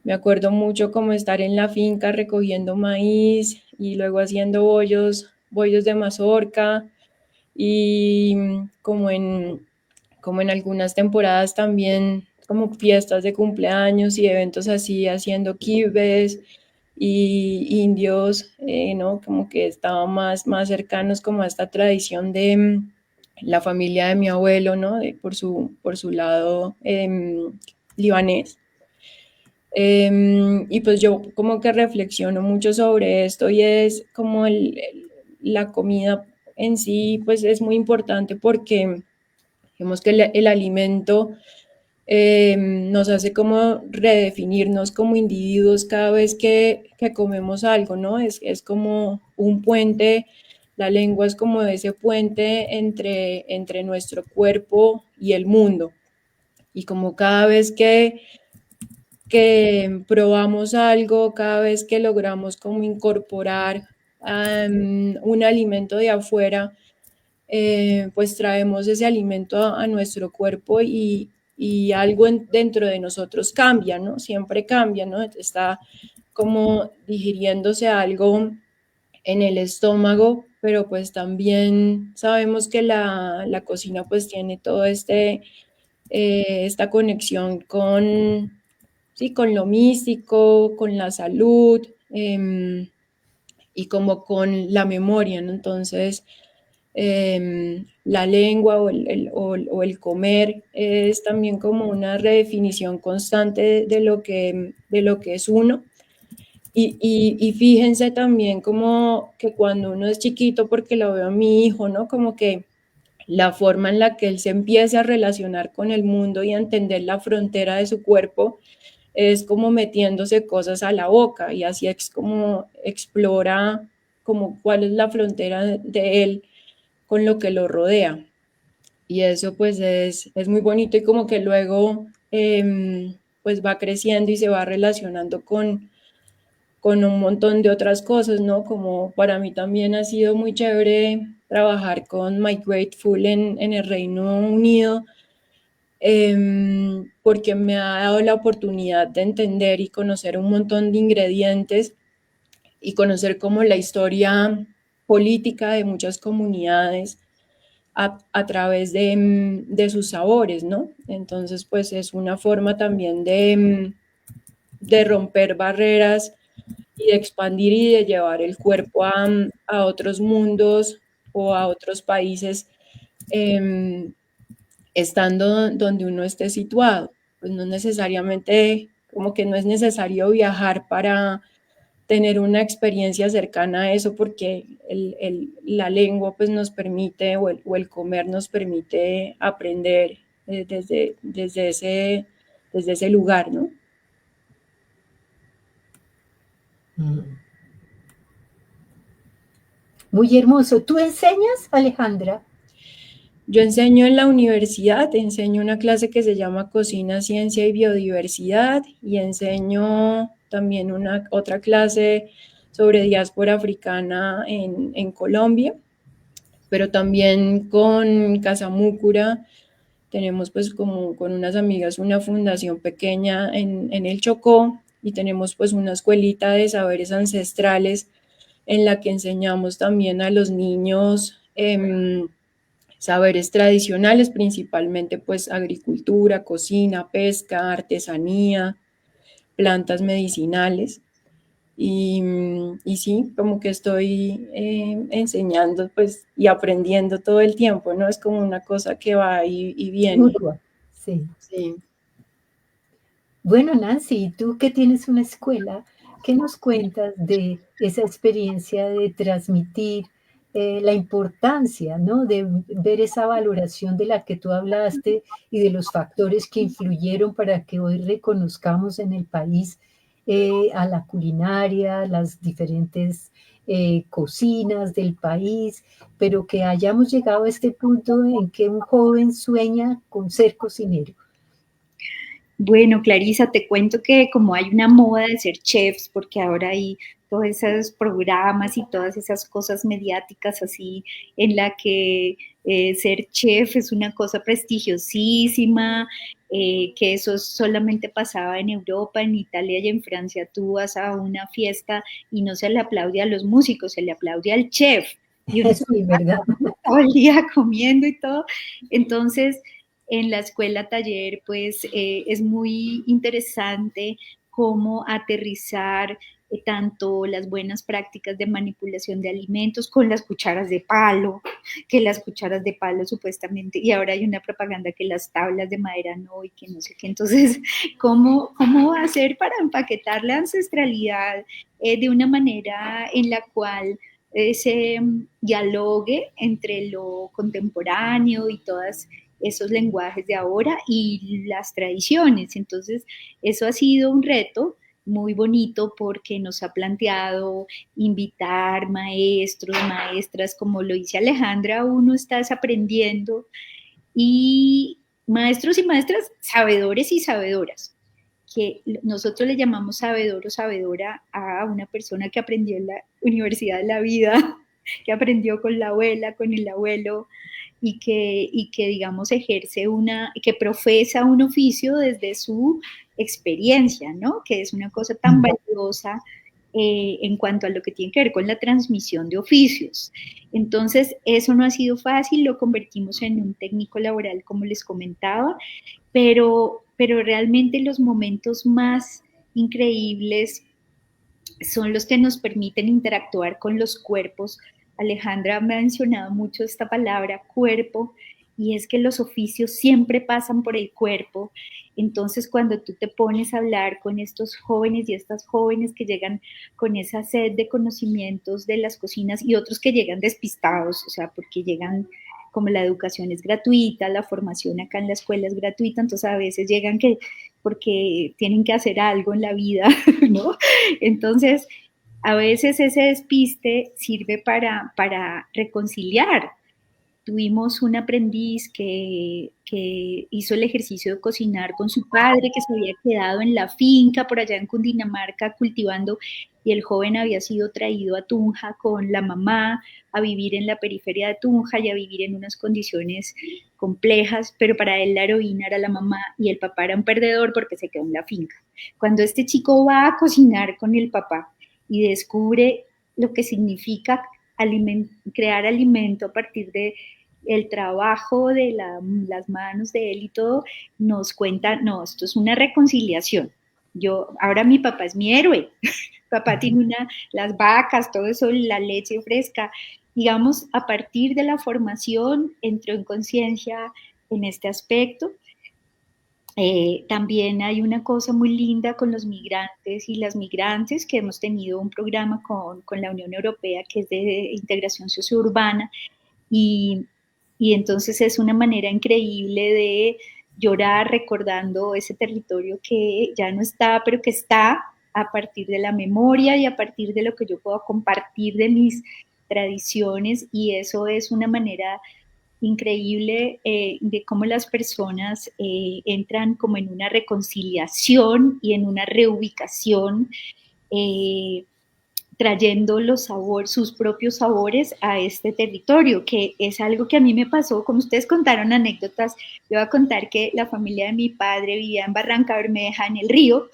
Me acuerdo mucho como estar en la finca recogiendo maíz y luego haciendo bollos de mazorca y como en algunas temporadas también como fiestas de cumpleaños y eventos así, haciendo kibes y indios, ¿no? Como que estaban más cercanos como a esta tradición de la familia de mi abuelo, ¿no? Por su lado libanés. Y pues yo como que reflexiono mucho sobre esto y es como la comida en sí, pues es muy importante porque digamos que el alimento nos hace como redefinirnos como individuos cada vez que comemos algo, ¿no? Es como un puente, la lengua es como ese puente entre nuestro cuerpo y el mundo. Y como cada vez que probamos algo, cada vez que logramos como incorporar un alimento de afuera, pues traemos ese alimento a nuestro cuerpo y algo dentro de nosotros cambia, ¿no? Siempre cambia, ¿no? Está como digiriéndose algo en el estómago, pero pues también sabemos que la cocina pues tiene todo esta conexión con lo místico, con la salud y como con la memoria, ¿no? Entonces, la lengua o el comer es también como una redefinición constante de lo que es uno. Y fíjense también como que cuando uno es chiquito, porque lo veo a mi hijo, ¿no? Como que la forma en la que él se empieza a relacionar con el mundo y a entender la frontera de su cuerpo es como metiéndose cosas a la boca y así es como explora como cuál es la frontera de él con lo que lo rodea. Y eso pues es muy bonito y como que luego pues va creciendo y se va relacionando con un montón de otras cosas, ¿no? Como para mí también ha sido muy chévere trabajar con Mike Grateful en el Reino Unido, porque me ha dado la oportunidad de entender y conocer un montón de ingredientes y conocer como la historia política de muchas comunidades a través de sus sabores, ¿no? Entonces, pues es una forma también de romper barreras y de expandir y de llevar el cuerpo a otros mundos o a otros países, estando donde uno esté situado. Pues no necesariamente, como que no es necesario viajar para tener una experiencia cercana a eso, porque la lengua pues nos permite, o el comer nos permite aprender desde ese lugar, ¿no? Muy hermoso. ¿Tú enseñas, Alejandra? Yo enseño en la universidad, enseño una clase que se llama Cocina, Ciencia y Biodiversidad y enseño también otra clase sobre diáspora africana en Colombia, pero también con Casamúcura tenemos pues como con unas amigas una fundación pequeña en el Chocó y tenemos pues una escuelita de saberes ancestrales en la que enseñamos también a los niños saberes tradicionales, principalmente pues agricultura, cocina, pesca, artesanía, plantas medicinales. Y sí, como que estoy enseñando pues y aprendiendo todo el tiempo, ¿no? Es como una cosa que va y viene. Mutua, sí. Sí. Bueno, Nancy, tú que tienes una escuela, ¿qué nos cuentas de esa experiencia de transmitir la importancia, ¿no? De ver esa valoración de la que tú hablaste y de los factores que influyeron para que hoy reconozcamos en el país a la culinaria, las diferentes cocinas del país, pero que hayamos llegado a este punto en que un joven sueña con ser cocinero? Bueno, Clarisa, te cuento que como hay una moda de ser chefs, porque ahora hay todos esos programas y todas esas cosas mediáticas así, en la que ser chef es una cosa prestigiosísima, que eso solamente pasaba en Europa, en Italia y en Francia. Tú vas a una fiesta y no se le aplaude a los músicos, se le aplaude al chef. Y uno está Sí, ¿verdad? todo el día comiendo y todo. Entonces, en la escuela taller, pues es muy interesante cómo aterrizar tanto las buenas prácticas de manipulación de alimentos con las cucharas de palo, que las cucharas de palo supuestamente, y ahora hay una propaganda que las tablas de madera no, y que no sé qué, entonces, ¿cómo hacer para empaquetar la ancestralidad de una manera en la cual se dialogue entre lo contemporáneo y todas esos lenguajes de ahora y las tradiciones? Entonces, eso ha sido un reto muy bonito porque nos ha planteado invitar maestros, maestras, como lo dice Alejandra, uno está aprendiendo, y maestros y maestras sabedores y sabedoras, que nosotros le llamamos sabedor o sabedora a una persona que aprendió en la Universidad de la Vida, que aprendió con la abuela, con el abuelo, y que digamos ejerce que profesa un oficio desde su experiencia, ¿no? Que es una cosa tan valiosa en cuanto a lo que tiene que ver con la transmisión de oficios. Entonces, eso no ha sido fácil, lo convertimos en un técnico laboral, como les comentaba, pero realmente los momentos más increíbles son los que nos permiten interactuar con los cuerpos. Alejandra ha mencionado mucho esta palabra cuerpo, y es que los oficios siempre pasan por el cuerpo. Entonces, cuando tú te pones a hablar con estos jóvenes y estas jóvenes que llegan con esa sed de conocimientos de las cocinas y otros que llegan despistados, o sea, porque llegan, como la educación es gratuita, la formación acá en la escuela es gratuita, entonces a veces llegan porque tienen que hacer algo en la vida, ¿no? Entonces, a veces ese despiste sirve para reconciliar. Tuvimos un aprendiz que hizo el ejercicio de cocinar con su padre, que se había quedado en la finca por allá en Cundinamarca cultivando, y el joven había sido traído a Tunja con la mamá a vivir en la periferia de Tunja y a vivir en unas condiciones complejas, pero para él la heroína era la mamá y el papá era un perdedor porque se quedó en la finca. Cuando este chico va a cocinar con el papá y descubre lo que significa crear alimento a partir de el trabajo de las manos de él y todo, nos cuenta, no, esto es una reconciliación. Ahora mi papá es mi héroe. Papá tiene las vacas, todo eso, la leche fresca. Digamos, a partir de la formación entró en conciencia en este aspecto. También hay una cosa muy linda con los migrantes y las migrantes, que hemos tenido un programa con la Unión Europea que es de integración sociourbana, y entonces es una manera increíble de llorar recordando ese territorio que ya no está, pero que está a partir de la memoria y a partir de lo que yo puedo compartir de mis tradiciones, y eso es una manera increíble de cómo las personas entran como en una reconciliación y en una reubicación, trayendo sus propios sabores a este territorio, que es algo que a mí me pasó. Como ustedes contaron anécdotas, yo voy a contar que la familia de mi padre vivía en Barranca Bermeja, en el río,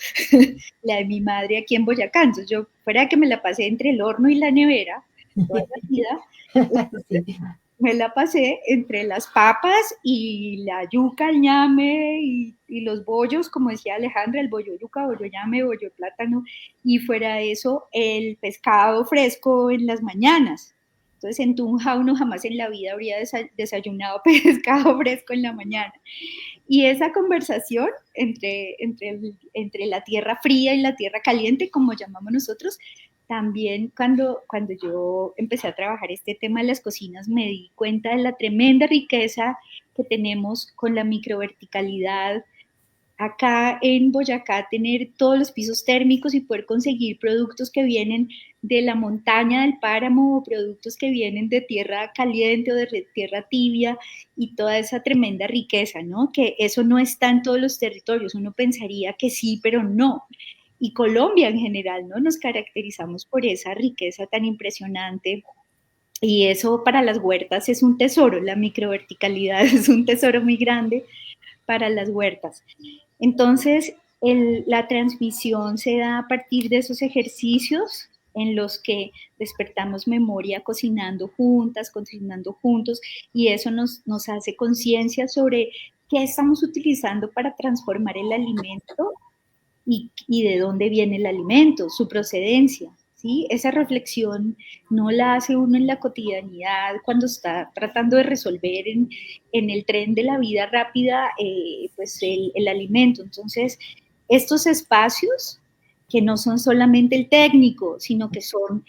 la de mi madre aquí en Boyacá. Entonces yo, fuera que me la pasé entre el horno y la nevera toda la vida, Sí. me la pasé entre las papas y la yuca, el ñame y los bollos, como decía Alejandra, el bollo yuca, bollo ñame, bollo plátano, y fuera de eso el pescado fresco en las mañanas. Entonces en Tunja uno jamás en la vida habría desayunado pescado fresco en la mañana. Y esa conversación entre la tierra fría y la tierra caliente, como llamamos nosotros, también cuando yo empecé a trabajar este tema de las cocinas, me di cuenta de la tremenda riqueza que tenemos con la microverticalidad. Acá en Boyacá, tener todos los pisos térmicos y poder conseguir productos que vienen de la montaña, del páramo, o productos que vienen de tierra caliente o de tierra tibia, y toda esa tremenda riqueza, ¿no? Que eso no está en todos los territorios. Uno pensaría que sí, pero no. Y Colombia en general, ¿no? Nos caracterizamos por esa riqueza tan impresionante, y eso para las huertas es un tesoro. La microverticalidad es un tesoro muy grande para las huertas. Entonces, la transmisión se da a partir de esos ejercicios en los que despertamos memoria cocinando juntas, cocinando juntos, y eso nos hace conciencia sobre qué estamos utilizando para transformar el alimento y de dónde viene el alimento, su procedencia. ¿Sí? Esa reflexión no la hace uno en la cotidianidad cuando está tratando de resolver en el tren de la vida rápida pues el alimento. Entonces, estos espacios que no son solamente el técnico, sino que son,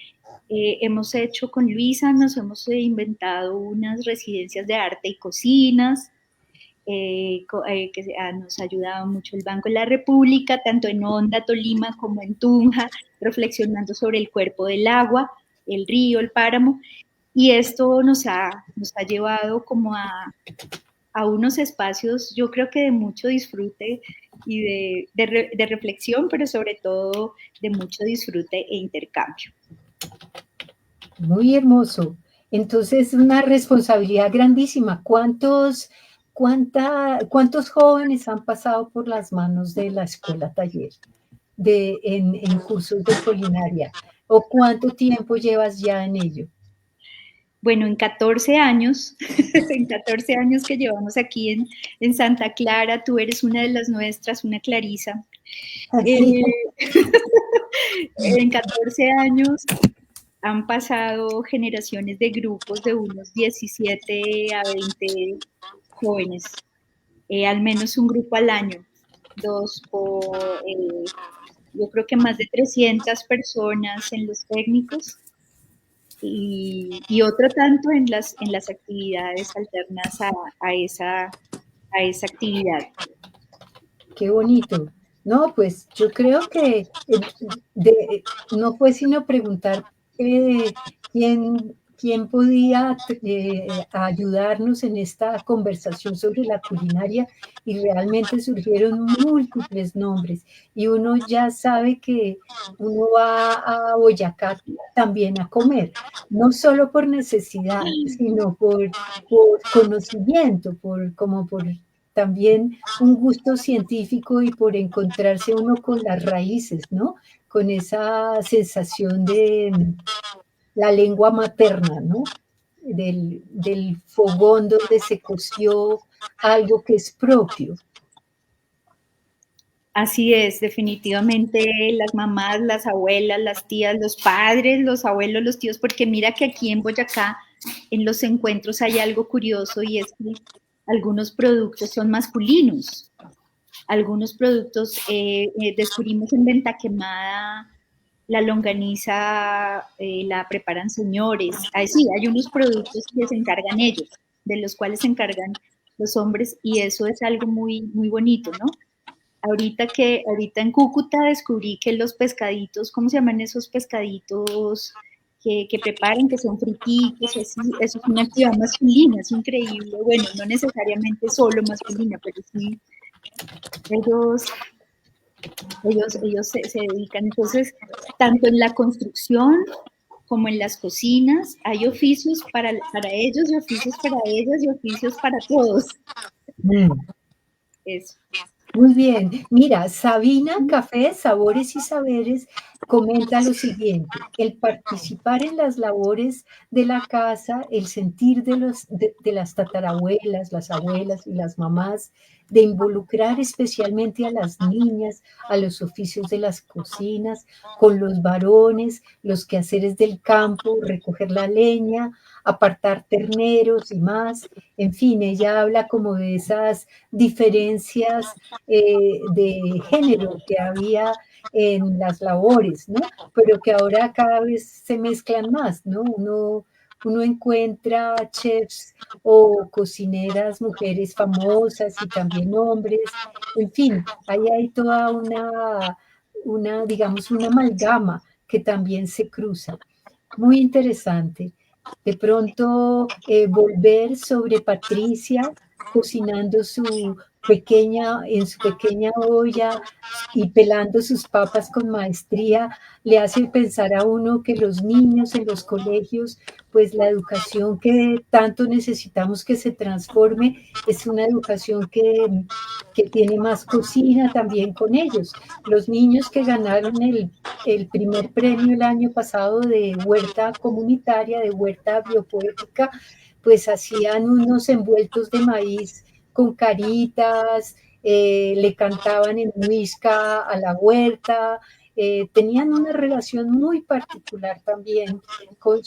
hemos hecho con Luisa, nos hemos inventado unas residencias de arte y cocinas, que nos ha ayudado mucho el Banco de la República, tanto en Honda, Tolima, como en Tunja, reflexionando sobre el cuerpo del agua, el río, el páramo, y esto nos ha llevado como a unos espacios, yo creo que de mucho disfrute y de reflexión, pero sobre todo de mucho disfrute e intercambio. Muy hermoso. Entonces, una responsabilidad grandísima. ¿Cuántos jóvenes han pasado por las manos de la escuela taller en cursos de culinaria? ¿O cuánto tiempo llevas ya en ello? Bueno, en 14 años, en 14 años que llevamos aquí en Santa Clara, tú eres una de las nuestras, una Clarisa. Sí. En 14 años han pasado generaciones de grupos de unos 17 a 20 jóvenes, al menos un grupo al año, yo creo que más de 300 personas en los técnicos y otro tanto en las actividades alternas a esa actividad. Qué bonito. No, pues yo creo que no fue sino preguntar quién podía ayudarnos en esta conversación sobre la culinaria y realmente surgieron múltiples nombres y uno ya sabe que uno va a Boyacá también a comer, no solo por necesidad, sino por conocimiento, como por también un gusto científico y por encontrarse uno con las raíces, ¿no? Con esa sensación de la lengua materna, ¿no? Del fogón donde se coció algo que es propio. Así es, definitivamente las mamás, las abuelas, las tías, los padres, los abuelos, los tíos, porque mira que aquí en Boyacá, en los encuentros hay algo curioso y es que algunos productos son masculinos. Algunos productos, descubrimos en Venta Quemada, la longaniza la preparan señores. Sí, hay unos productos que se encargan ellos, de los cuales se encargan los hombres y eso es algo muy, muy bonito, ¿no? Ahorita en Cúcuta descubrí que los pescaditos, ¿cómo se llaman esos pescaditos que preparan, que son frititos, así? Eso es una actividad masculina, es increíble. Bueno, no necesariamente solo masculina, pero sí, ellos se dedican. Entonces, tanto en la construcción como en las cocinas, hay oficios para ellos y oficios para ellas y oficios para todos. Eso. Muy bien. Mira, Sabina Café, Sabores y Saberes comenta lo siguiente: el participar en las labores de la casa, el sentir de las tatarabuelas, las abuelas y las mamás, de involucrar especialmente a las niñas a los oficios de las cocinas, con los varones, los quehaceres del campo, recoger la leña, apartar terneros y más. En fin, ella habla como de esas diferencias de género que había en las labores, ¿no? Pero que ahora cada vez se mezclan más, ¿no? Uno encuentra chefs o cocineras, mujeres famosas y también hombres, en fin, ahí hay toda digamos, una amalgama que también se cruza. Muy interesante. De pronto, volver sobre Patricia cocinando en su pequeña olla y pelando sus papas con maestría, le hace pensar a uno que los niños en los colegios, pues la educación que tanto necesitamos que se transforme, es una educación que tiene más cocina también con ellos. Los niños que ganaron el primer premio el año pasado de huerta comunitaria, de huerta biopoética, pues hacían unos envueltos de maíz con caritas, le cantaban en Muisca a la huerta, tenían una relación muy particular también con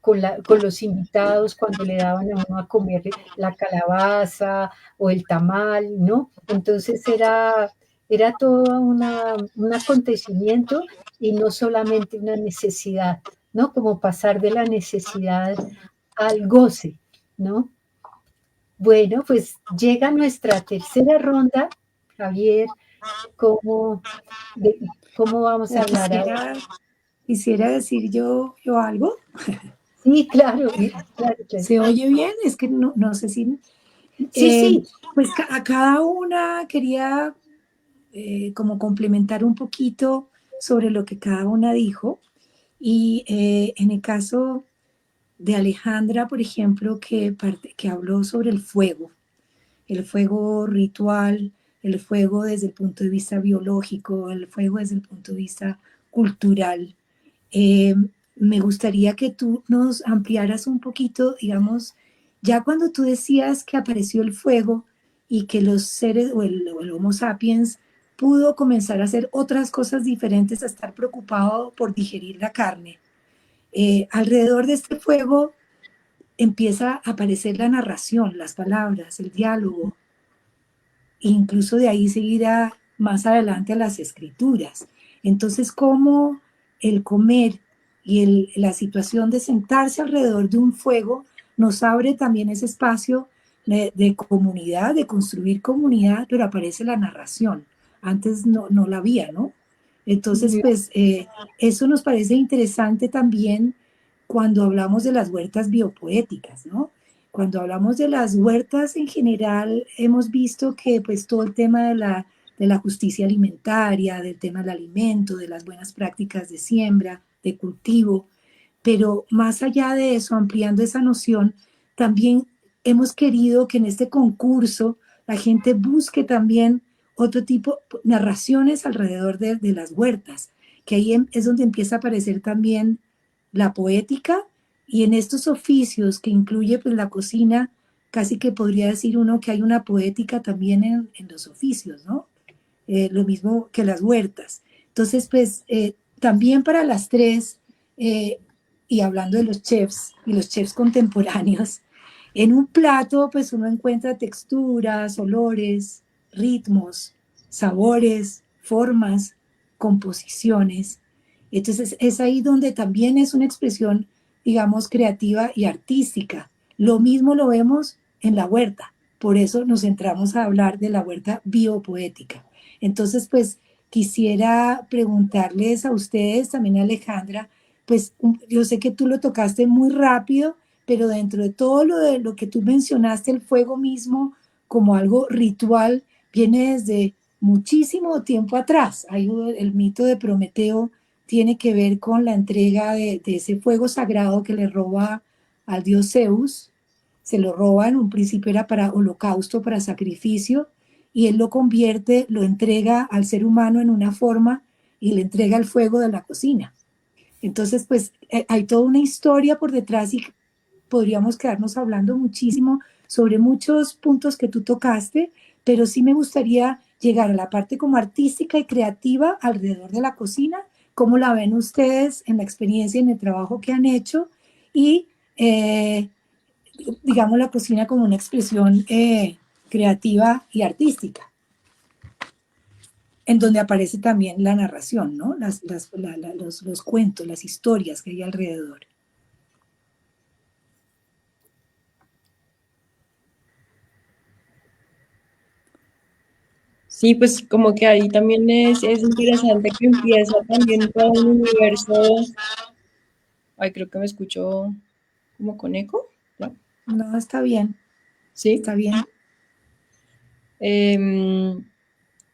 con los invitados cuando le daban a uno a comer la calabaza o el tamal, ¿no? Entonces era todo un acontecimiento y no solamente una necesidad, ¿no? Como pasar de la necesidad al goce, ¿no? Bueno, pues llega nuestra tercera ronda. Javier, ¿cómo, cómo vamos a hablar ahora? Quisiera decir yo algo. Sí, claro, claro. ¿Se oye bien? Es que no sé si... Sí. Pues a cada una quería como complementar un poquito sobre lo que cada una dijo. Y en el caso de Alejandra, por ejemplo, que habló sobre el fuego ritual, el fuego desde el punto de vista biológico, el fuego desde el punto de vista cultural. Me gustaría que tú nos ampliaras un poquito, digamos, ya cuando tú decías que apareció el fuego y que los seres o el Homo sapiens pudo comenzar a hacer otras cosas diferentes a estar preocupado por digerir la carne. Alrededor de este fuego empieza a aparecer la narración, las palabras, el diálogo, e incluso de ahí seguirá más adelante a las escrituras. Entonces, cómo el comer y la situación de sentarse alrededor de un fuego nos abre también ese espacio de comunidad, de construir comunidad, pero aparece la narración. Antes no la había, ¿no? Entonces, pues eso nos parece interesante también cuando hablamos de las huertas biopoéticas, ¿no? Cuando hablamos de las huertas en general, hemos visto que pues todo el tema de la justicia alimentaria, del tema del alimento, de las buenas prácticas de siembra, de cultivo, pero más allá de eso, ampliando esa noción, también hemos querido que en este concurso la gente busque también otro tipo, narraciones alrededor de las huertas, que ahí es donde empieza a aparecer también la poética y en estos oficios que incluye pues la cocina, casi que podría decir uno que hay una poética también en los oficios, ¿no? Lo mismo que las huertas. Entonces, pues también para las tres, y hablando de los chefs y los chefs contemporáneos, en un plato pues uno encuentra texturas, olores, ritmos, sabores, formas, composiciones. Entonces es ahí donde también es una expresión, digamos, creativa y artística. Lo mismo lo vemos en la huerta. Por eso nos centramos a hablar de la huerta biopoética. Entonces, pues quisiera preguntarles a ustedes, también a Alejandra, pues yo sé que tú lo tocaste muy rápido, pero dentro de todo de lo que tú mencionaste, el fuego mismo como algo ritual, viene desde muchísimo tiempo atrás. Hay el mito de Prometeo tiene que ver con la entrega de ese fuego sagrado que le roba al dios Zeus. Se lo roba, en un principio era para holocausto, para sacrificio, y él lo convierte, lo entrega al ser humano en una forma y le entrega el fuego de la cocina. Entonces, pues hay toda una historia por detrás y podríamos quedarnos hablando muchísimo sobre muchos puntos que tú tocaste, pero sí me gustaría llegar a la parte como artística y creativa alrededor de la cocina, cómo la ven ustedes en la experiencia y en el trabajo que han hecho y, digamos, la cocina como una expresión creativa y artística, en donde aparece también la narración, ¿no? Los cuentos, las historias que hay alrededor. Sí, pues como que ahí también es interesante que empieza también todo un universo. Ay, creo que me escucho como con eco, ¿no? No, está bien, Sí. está bien.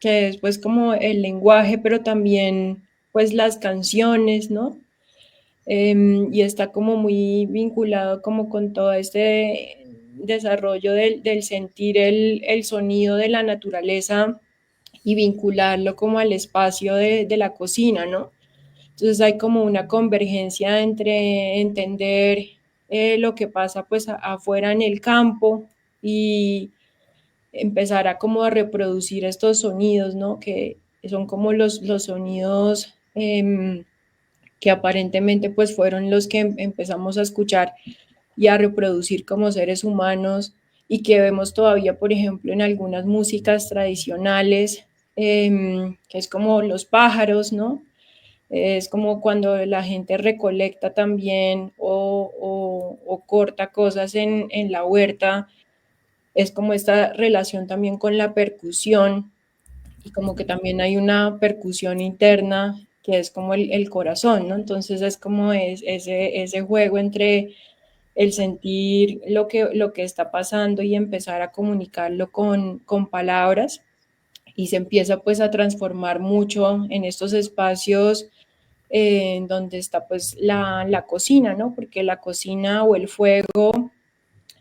Que es pues como el lenguaje, pero también pues las canciones, ¿no? Y está como muy vinculado como con todo este desarrollo del sentir el sonido de la naturaleza y vincularlo como al espacio de la cocina, ¿no? Entonces hay como una convergencia entre entender lo que pasa pues afuera en el campo y empezar a como a reproducir estos sonidos, ¿no? Que son como los sonidos que aparentemente pues fueron los que empezamos a escuchar y a reproducir como seres humanos y que vemos todavía, por ejemplo, en algunas músicas tradicionales, que es como los pájaros, ¿no? Es como cuando la gente recolecta también o corta cosas en la huerta, es como esta relación también con la percusión y como que también hay una percusión interna que es como el corazón, ¿no? Entonces es como ese juego entre el sentir lo que está pasando y empezar a comunicarlo con palabras y se empieza pues a transformar mucho en estos espacios en donde está pues la cocina, ¿no? Porque la cocina o el fuego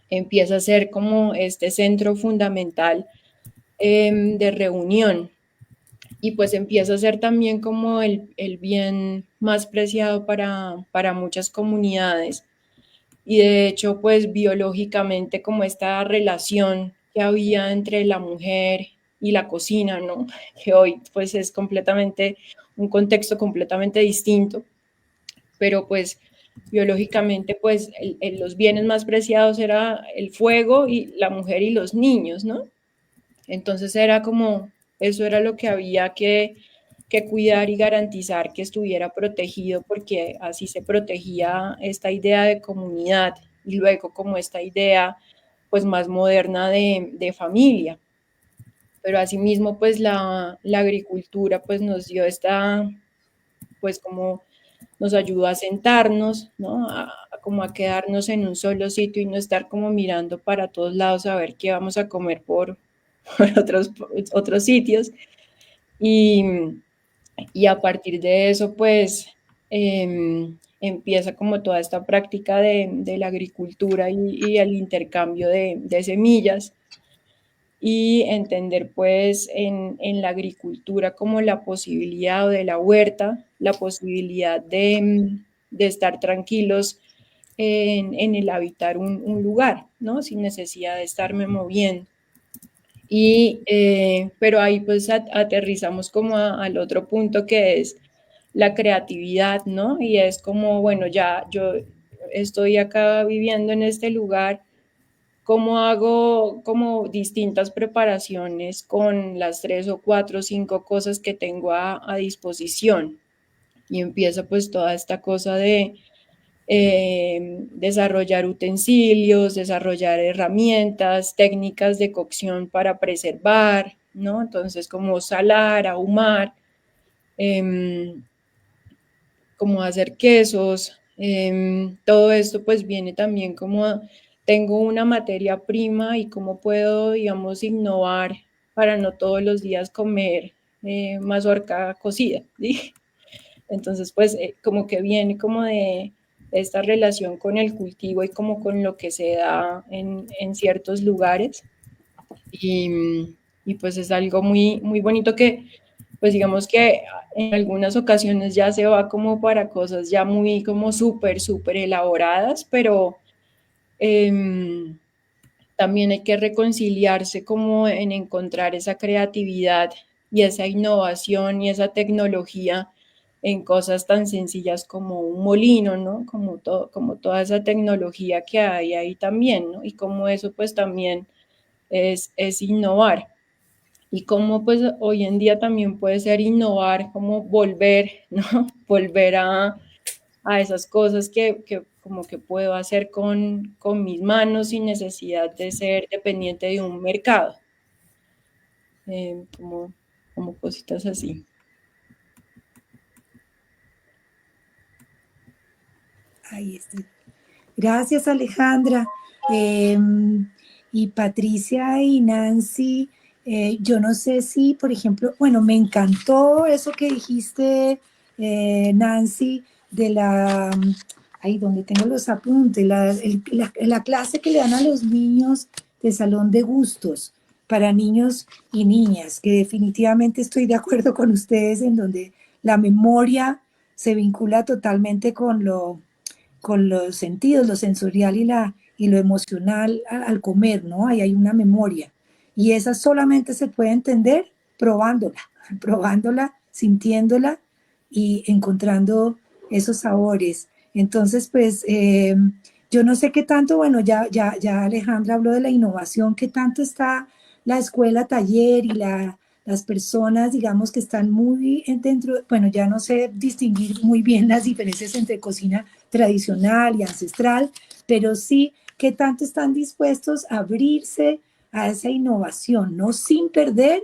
empieza a ser como este centro fundamental de reunión y pues empieza a ser también como el bien más preciado para muchas comunidades y de hecho pues biológicamente como esta relación que había entre la mujer y la cocina, ¿no? Que hoy pues es completamente un contexto completamente distinto, pero pues biológicamente, pues los bienes más preciados era el fuego y la mujer y los niños, ¿no? Entonces era como, eso era lo que había que cuidar y garantizar que estuviera protegido, porque así se protegía esta idea de comunidad y luego como esta idea pues más moderna de familia. Pero asimismo pues la agricultura pues nos dio esta, pues como nos ayudó a sentarnos, ¿no? Como a quedarnos en un solo sitio y no estar como mirando para todos lados a ver qué vamos a comer por otros sitios. Y a partir de eso, pues, empieza como toda esta práctica de la agricultura y el intercambio de semillas y entender pues en la agricultura como la posibilidad o de la huerta, la posibilidad de estar tranquilos en el habitar un lugar, ¿no? Sin necesidad de estarme moviendo. Pero ahí pues aterrizamos como al otro punto que es la creatividad, ¿no? Y es como, bueno, ya yo estoy acá viviendo en este lugar, ¿cómo hago como distintas preparaciones con las 3 o 4 o 5 cosas que tengo a disposición? Y empieza pues toda esta cosa de desarrollar utensilios, desarrollar herramientas, técnicas de cocción para preservar, ¿no? Entonces, como salar, ahumar, como hacer quesos, todo esto pues viene también como tengo una materia prima y cómo puedo, digamos, innovar para no todos los días comer mazorca cocida, ¿sí? Entonces, pues como que viene como de esta relación con el cultivo y como con lo que se da en ciertos lugares. Y pues es algo muy, muy bonito que, pues digamos que en algunas ocasiones ya se va como para cosas ya muy como súper, súper elaboradas, pero también hay que reconciliarse como en encontrar esa creatividad y esa innovación y esa tecnología en cosas tan sencillas como un molino, ¿no? Como toda esa tecnología que hay ahí también, ¿no? Y como eso pues también es innovar. Y como pues hoy en día también puede ser innovar, como volver, ¿no? Volver a esas cosas que como que puedo hacer con mis manos sin necesidad de ser dependiente de un mercado. Como cositas así. Ahí está. Gracias, Alejandra. Y Patricia y Nancy, yo no sé si, por ejemplo, bueno, me encantó eso que dijiste, Nancy, de ahí donde tengo los apuntes, la clase que le dan a los niños de salón de gustos para niños y niñas, que definitivamente estoy de acuerdo con ustedes en donde la memoria se vincula totalmente con los sentidos, lo sensorial y lo emocional al comer, ¿no? Ahí hay una memoria. Y esa solamente se puede entender probándola, probándola, sintiéndola y encontrando esos sabores. Entonces, pues, yo no sé qué tanto, bueno, ya Alejandra habló de la innovación, qué tanto está la escuela taller y las personas, digamos, que están muy dentro, bueno, ya no sé distinguir muy bien las diferencias entre cocina tradicional y ancestral, pero sí que tanto están dispuestos a abrirse a esa innovación, ¿no? Sin perder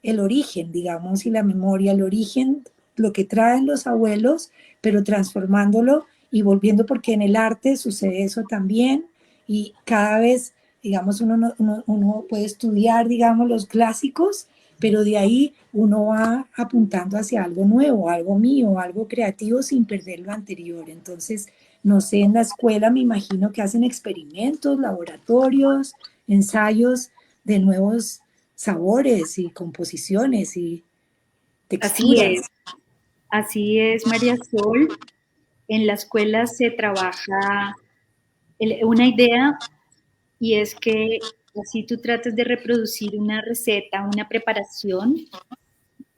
el origen, digamos, y la memoria, el origen, lo que traen los abuelos, pero transformándolo y volviendo, porque en el arte sucede eso también, y cada vez, digamos, uno puede estudiar, digamos, los clásicos, pero de ahí uno va apuntando hacia algo nuevo, algo mío, algo creativo sin perder lo anterior. Entonces, no sé, en la escuela me imagino que hacen experimentos, laboratorios, ensayos de nuevos sabores y composiciones y texturas. Así es, María Sol. En la escuela se trabaja una idea y es que así tú trates de reproducir una receta, una preparación,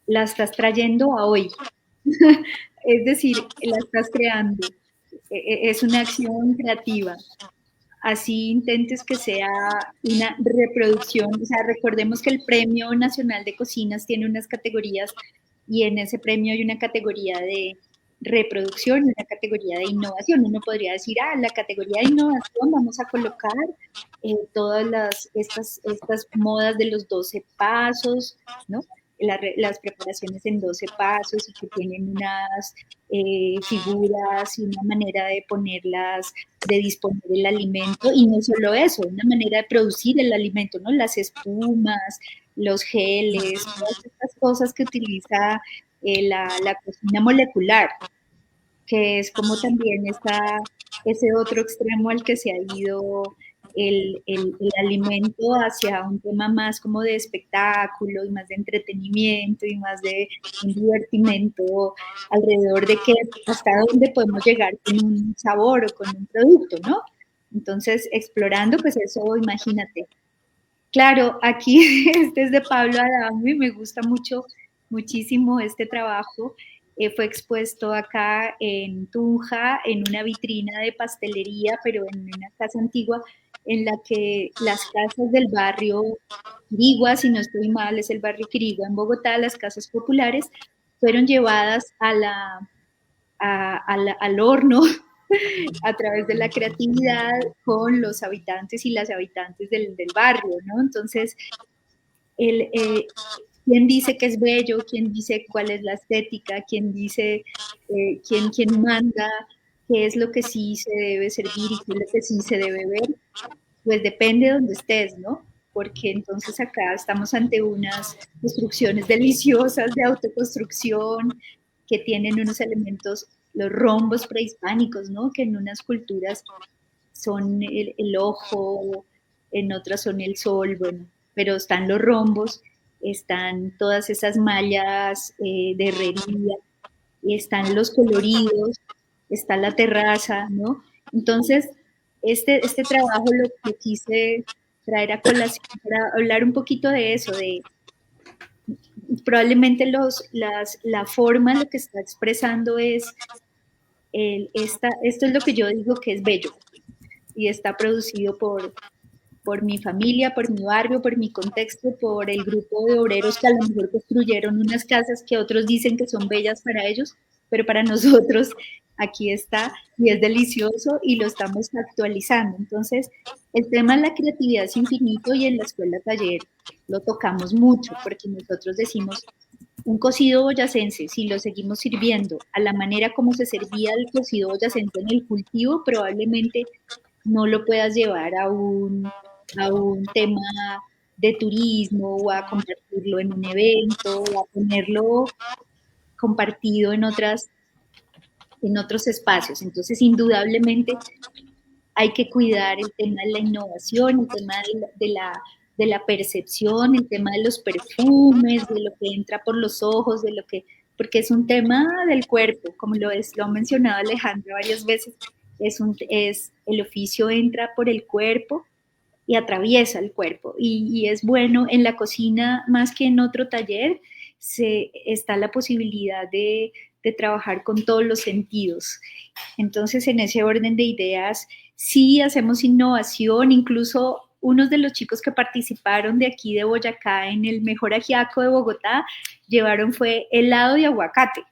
la estás trayendo a hoy. Es decir, la estás creando. es una acción creativa. Así intentes que sea una reproducción, o sea, recordemos que el Premio Nacional de Cocinas tiene unas categorías y en ese premio hay una categoría de reproducción y una categoría de innovación. Uno podría decir, la categoría de innovación vamos a colocar todas estas modas de los 12 pasos, ¿no? Las preparaciones en 12 pasos y que tienen unas figuras y una manera de ponerlas, de disponer el alimento, y no solo eso, una manera de producir el alimento, ¿no? Las espumas, los geles, todas estas cosas que utiliza la cocina molecular, que es como también ese otro extremo al que se ha ido el alimento hacia un tema más como de espectáculo y más de entretenimiento y más de un divertimento alrededor de que hasta dónde podemos llegar con un sabor o con un producto, ¿no? Entonces, explorando, pues eso, imagínate. Claro, aquí este es de Pablo Adamo y me gusta muchísimo este trabajo. Fue expuesto acá en Tunja, en una vitrina de pastelería, pero en una casa antigua en la que las casas del barrio Quirigua, si no estoy mal, es el barrio Quirigua en Bogotá, las casas populares, fueron llevadas al horno a través de la creatividad con los habitantes y las habitantes del barrio, ¿no? Entonces, quién dice que es bello, quién dice cuál es la estética, quién dice, quién manda, qué es lo que sí se debe servir y qué es lo que sí se debe ver, pues depende de donde estés, ¿no? Porque entonces acá estamos ante unas construcciones deliciosas de autoconstrucción que tienen unos elementos, los rombos prehispánicos, ¿no? Que en unas culturas son el ojo, en otras son el sol, bueno, pero están los rombos, están todas esas mallas de herrería, y están los coloridos, está la terraza, ¿no? Entonces, este trabajo lo quise traer a colación para hablar un poquito de eso, de probablemente la forma, lo que está expresando es, esto es lo que yo digo que es bello, y está producido por mi familia, por mi barrio, por mi contexto, por el grupo de obreros que a lo mejor construyeron unas casas que otros dicen que son bellas para ellos, pero para nosotros aquí está y es delicioso y lo estamos actualizando. Entonces, el tema de la creatividad es infinito y en la escuela taller lo tocamos mucho porque nosotros decimos un cocido boyacense, si lo seguimos sirviendo a la manera como se servía el cocido boyacense en el cultivo, probablemente no lo puedas llevar a un tema de turismo o a compartirlo en un evento o a ponerlo compartido en otros espacios. Entonces, indudablemente hay que cuidar el tema de la innovación, el tema de la percepción, el tema de los perfumes, de lo que entra por los ojos, porque es un tema del cuerpo, como lo ha mencionado Alejandra varias veces, el oficio entra por el cuerpo y atraviesa el cuerpo. Y es bueno en la cocina, más que en otro taller, está la posibilidad de trabajar con todos los sentidos. Entonces, en ese orden de ideas, sí hacemos innovación, incluso unos de los chicos que participaron de aquí de Boyacá en el mejor ajiaco de Bogotá, fue helado de aguacate.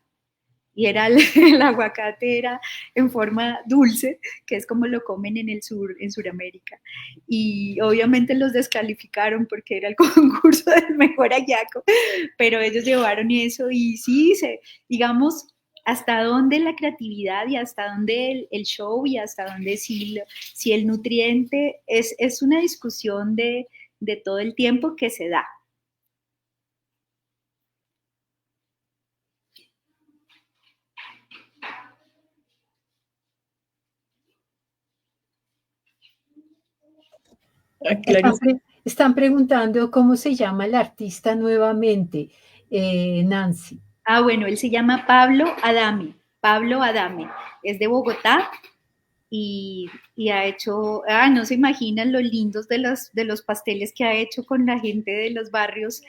Y el aguacate era en forma dulce, que es como lo comen en el sur, en Sudamérica. Y obviamente los descalificaron porque era el concurso del mejor ajiaco, pero ellos llevaron eso y sí, digamos, hasta dónde la creatividad y hasta dónde el show y hasta dónde si el nutriente es una discusión de todo el tiempo que se da. Están preguntando cómo se llama el artista nuevamente, Nancy. Bueno, él se llama Pablo Adame. Pablo Adame. Es de Bogotá y ha hecho, no se imaginan lo lindos de los pasteles que ha hecho con la gente de los barrios,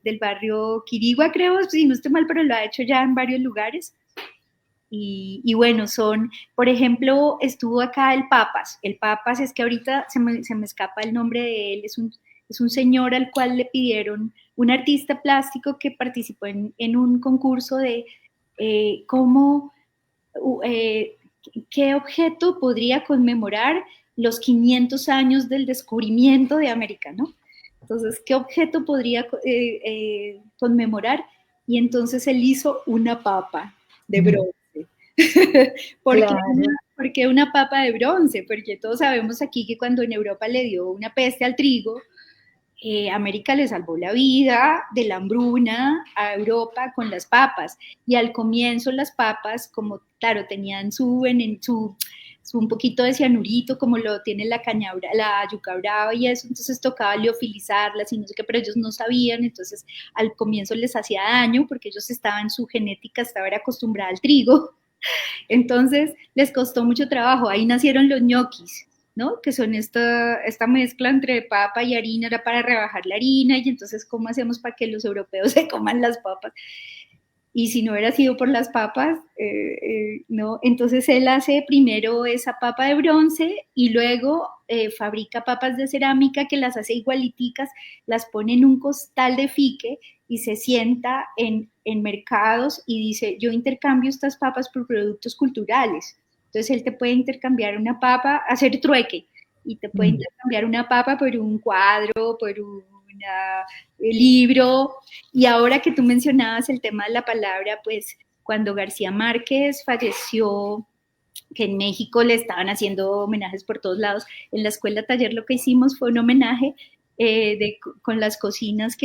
del barrio Quirigua, creo, si no estoy mal, pero lo ha hecho ya en varios lugares. Y bueno, por ejemplo, estuvo acá el Papas. El Papas es que ahorita se me escapa el nombre de él, es un señor al cual le pidieron, un artista plástico que participó en un concurso de cómo, qué objeto podría conmemorar los 500 años del descubrimiento de América, ¿no? Entonces, ¿qué objeto podría conmemorar? Y entonces él hizo una papa de bronce. Claro. ¿Por qué una papa de bronce? Porque todos sabemos aquí que cuando en Europa le dio una peste al trigo, América le salvó la vida de la hambruna a Europa con las papas. Y al comienzo las papas, como claro, tenían su un poquito de cianurito, como lo tiene la yuca brava y eso, entonces tocaba liofilizarlas y no sé qué, pero ellos no sabían, entonces al comienzo les hacía daño porque ellos su genética estaba acostumbrada al trigo. Entonces les costó mucho trabajo, ahí nacieron los ñoquis, ¿no? Que son esta mezcla entre papa y harina, era para rebajar la harina, y entonces ¿cómo hacemos para que los europeos se coman las papas? Y si no hubiera sido por las papas, no. Entonces él hace primero esa papa de bronce y luego fabrica papas de cerámica que las hace igualiticas, las pone en un costal de fique y se sienta en mercados y dice, yo intercambio estas papas por productos culturales. Entonces él te puede intercambiar una papa, hacer trueque, y te puede intercambiar una papa por un cuadro, por un libro. Y ahora que tú mencionabas el tema de la palabra, pues cuando García Márquez falleció, que en México le estaban haciendo homenajes por todos lados, en la escuela taller lo que hicimos fue un homenaje con las cocinas,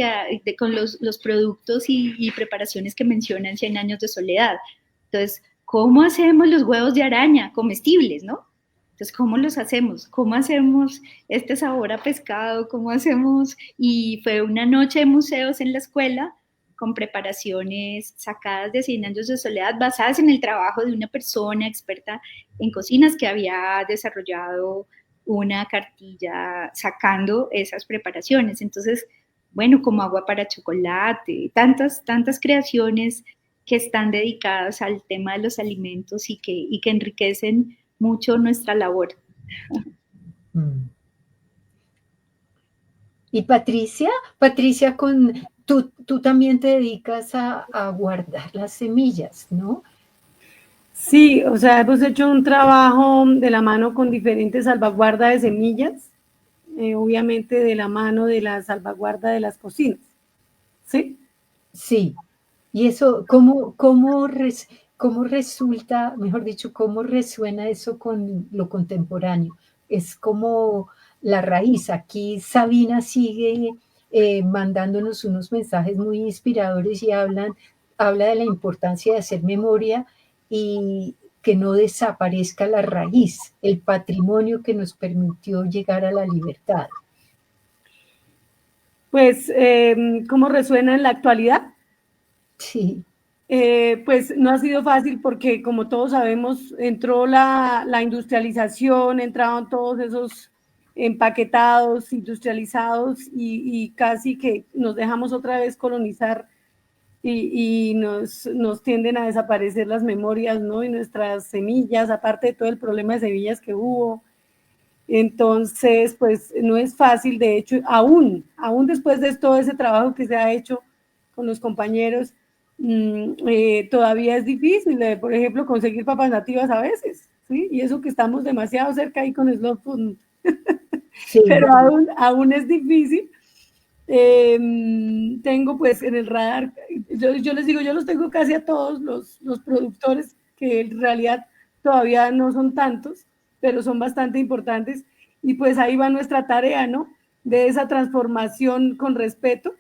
con los productos y preparaciones que mencionan 100 años de soledad. Entonces, ¿cómo hacemos los huevos de araña comestibles, no? Entonces, ¿cómo los hacemos? ¿Cómo hacemos este sabor a pescado? ¿Cómo hacemos? Y fue una noche de museos en la escuela con preparaciones sacadas de 100 años de soledad basadas en el trabajo de una persona experta en cocinas que había desarrollado una cartilla sacando esas preparaciones. Entonces, bueno, como agua para chocolate, tantas creaciones que están dedicadas al tema de los alimentos y que enriquecen mucho nuestra labor. Y Patricia, tú también te dedicas a guardar las semillas, ¿no? Sí, o sea, hemos hecho un trabajo de la mano con diferentes salvaguardas de semillas, obviamente de la mano de la salvaguarda de las cocinas, ¿sí? Sí, y eso, ¿cómo resulta, mejor dicho, cómo resuena eso con lo contemporáneo? Es como la raíz. Aquí Sabina sigue mandándonos unos mensajes muy inspiradores y habla de la importancia de hacer memoria y que no desaparezca la raíz, el patrimonio que nos permitió llegar a la libertad. Pues, ¿cómo resuena en la actualidad? Sí. Pues no ha sido fácil porque, como todos sabemos, entró la industrialización, entraron todos esos empaquetados, industrializados y casi que nos dejamos otra vez colonizar y nos tienden a desaparecer las memorias, ¿no? Y nuestras semillas, aparte de todo el problema de semillas que hubo. Entonces, pues no es fácil, de hecho, aún después de todo ese trabajo que se ha hecho con los compañeros, todavía es difícil, por ejemplo, conseguir papas nativas a veces, ¿sí? Y eso que estamos demasiado cerca ahí con Slow Food, sí. Pero aún es difícil. Tengo pues en el radar, yo les digo, yo los tengo casi a todos los productores, que en realidad todavía no son tantos, pero son bastante importantes, y pues ahí va nuestra tarea, ¿no? De esa transformación con respeto.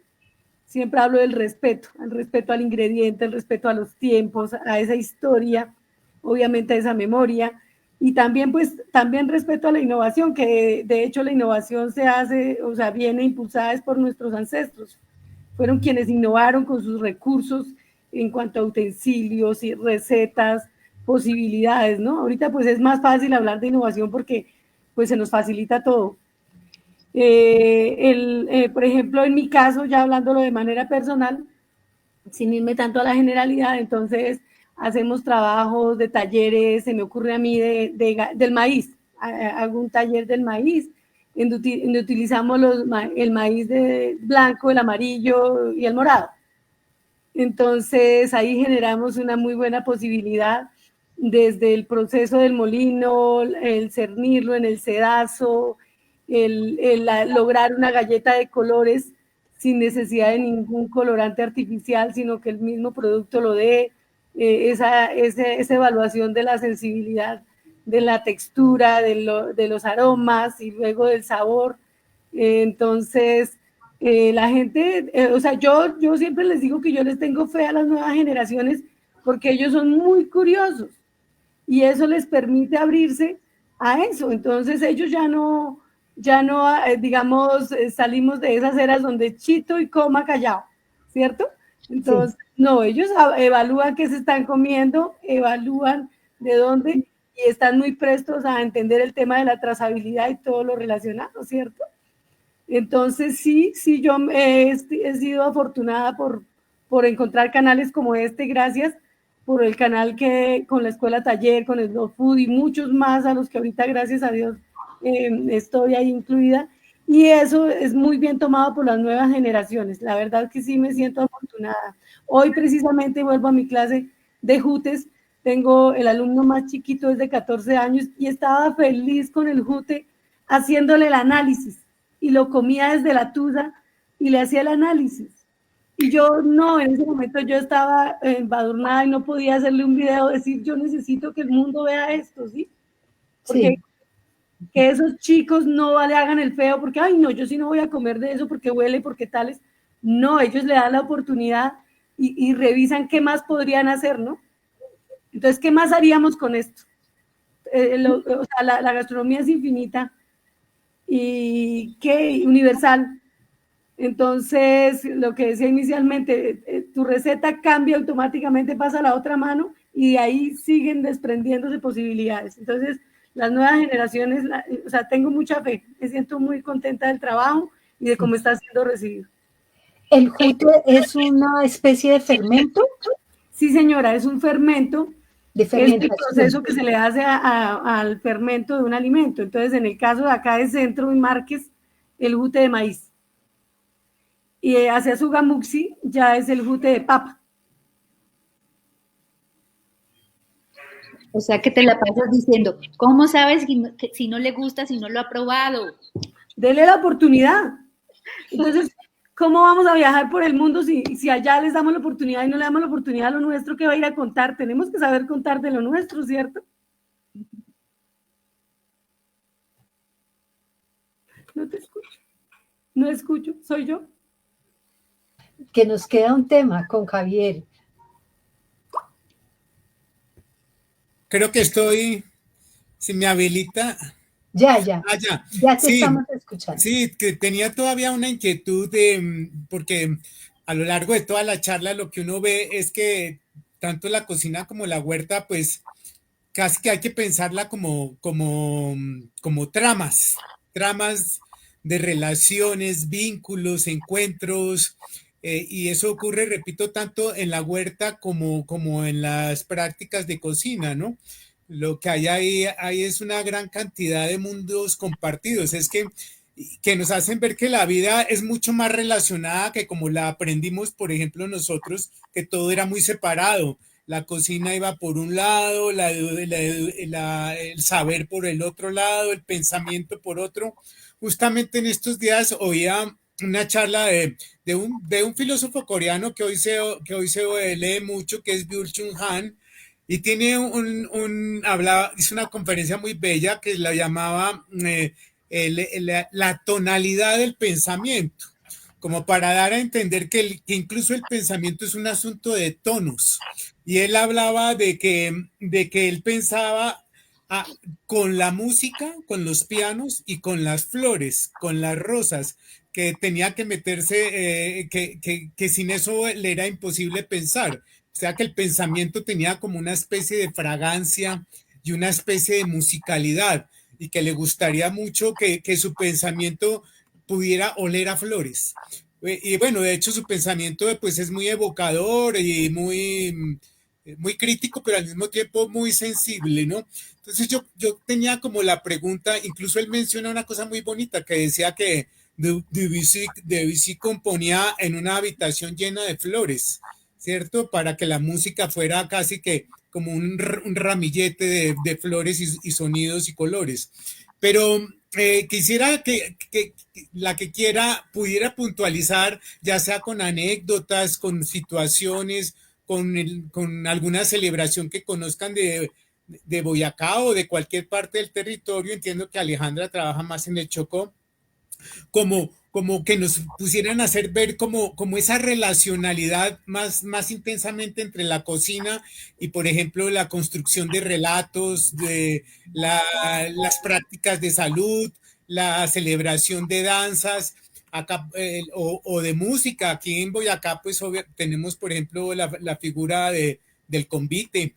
Siempre hablo del respeto, el respeto al ingrediente, el respeto a los tiempos, a esa historia, obviamente a esa memoria, y también pues también respeto a la innovación, que de hecho la innovación se hace, o sea, viene impulsada es por nuestros ancestros. Fueron quienes innovaron con sus recursos en cuanto a utensilios y recetas, posibilidades, ¿no? Ahorita pues es más fácil hablar de innovación porque pues se nos facilita todo. Por ejemplo, en mi caso, ya hablándolo de manera personal, sin irme tanto a la generalidad, entonces hacemos trabajos de talleres, se me ocurre a mí del maíz, hago un taller del maíz, en donde utilizamos el maíz blanco, el amarillo y el morado. Entonces ahí generamos una muy buena posibilidad desde el proceso del molino, el cernirlo en el sedazo, lograr una galleta de colores sin necesidad de ningún colorante artificial, sino que el mismo producto lo dé, esa evaluación de la sensibilidad, de la textura, de los aromas y luego del sabor. Entonces, la gente, o sea, yo siempre les digo que yo les tengo fe a las nuevas generaciones porque ellos son muy curiosos y eso les permite abrirse a eso. Entonces ellos ya no digamos, salimos de esas eras donde chito y coma callado, ¿cierto? Entonces, sí. No, ellos evalúan qué se están comiendo, evalúan de dónde y están muy prestos a entender el tema de la trazabilidad y todo lo relacionado, ¿cierto? Entonces, sí, yo he sido afortunada por encontrar canales como este, gracias por el canal que con la Escuela Taller, con el Slow Food y muchos más a los que ahorita, gracias a Dios, estoy ahí incluida. Y eso es muy bien tomado por las nuevas generaciones. La verdad que sí me siento afortunada. Hoy precisamente vuelvo a mi clase de jutes. Tengo el alumno más chiquito, es de 14 años, y estaba feliz con el jute haciéndole el análisis. Y lo comía desde la tusa y le hacía el análisis. Y yo no, en ese momento yo estaba embadurnada y no podía hacerle un video, decir yo necesito que el mundo vea esto, ¿sí? Porque sí. Que esos chicos no le hagan el feo porque, ay no, yo sí no voy a comer de eso porque huele, porque tales. No, ellos le dan la oportunidad y revisan qué más podrían hacer, ¿no? Entonces, ¿qué más haríamos con esto? O sea, la gastronomía es infinita y qué universal. Entonces, lo que decía inicialmente, tu receta cambia automáticamente, pasa a la otra mano y de ahí siguen desprendiéndose posibilidades. Entonces, las nuevas generaciones, o sea, tengo mucha fe, me siento muy contenta del trabajo y de cómo está siendo recibido. ¿El jute es una especie de fermento? Sí, señora, es un fermento. De fermentación. Es el proceso que se le hace al fermento de un alimento. Entonces, en el caso de acá de Centro y Márquez, el jute de maíz. Y hacia Sugamuxi ya es el jute de papa. O sea que te la pasas diciendo, ¿cómo sabes si no le gusta, si no lo ha probado? Dele la oportunidad. Entonces, ¿cómo vamos a viajar por el mundo si allá les damos la oportunidad y no le damos la oportunidad a lo nuestro que va a ir a contar? Tenemos que saber contar de lo nuestro, ¿cierto? No te escucho. No escucho, soy yo. Que nos queda un tema con Javier. Creo que si me habilita. Ya te sí, estamos escuchando. Sí, que tenía todavía una inquietud porque a lo largo de toda la charla lo que uno ve es que tanto la cocina como la huerta, pues casi que hay que pensarla como tramas de relaciones, vínculos, encuentros, y eso ocurre, repito, tanto en la huerta como en las prácticas de cocina, ¿no? Lo que hay ahí es una gran cantidad de mundos compartidos, es que nos hacen ver que la vida es mucho más relacionada que como la aprendimos, por ejemplo, nosotros, que todo era muy separado. La cocina iba por un lado, el saber por el otro lado, el pensamiento por otro. Justamente en estos días oía una charla de un filósofo coreano que hoy se lee mucho, que es Byul-Chul Han, y tiene hizo una conferencia muy bella que la llamaba la tonalidad del pensamiento, como para dar a entender que incluso el pensamiento es un asunto de tonos. Y él hablaba de que él pensaba con la música, con los pianos y con las flores, con las rosas, que tenía que meterse, que sin eso le era imposible pensar. O sea que el pensamiento tenía como una especie de fragancia y una especie de musicalidad, y que le gustaría mucho que su pensamiento pudiera oler a flores. Y bueno, de hecho su pensamiento pues es muy evocador y muy muy crítico, pero al mismo tiempo muy sensible, ¿no? Entonces yo tenía como la pregunta, incluso él menciona una cosa muy bonita que decía que Debussy componía en una habitación llena de flores, ¿cierto? Para que la música fuera casi que como un ramillete de flores y sonidos y colores. Pero quisiera que la que quiera pudiera puntualizar, ya sea con anécdotas, con situaciones, con alguna celebración que conozcan de Boyacá o de cualquier parte del territorio. Entiendo que Alejandra trabaja más en el Chocó, como que nos pusieran a hacer ver como esa relacionalidad más intensamente entre la cocina y, por ejemplo, la construcción de relatos, de las prácticas de salud, la celebración de danzas. Acá, o de música. Aquí en Boyacá, pues tenemos, por ejemplo, la figura del convite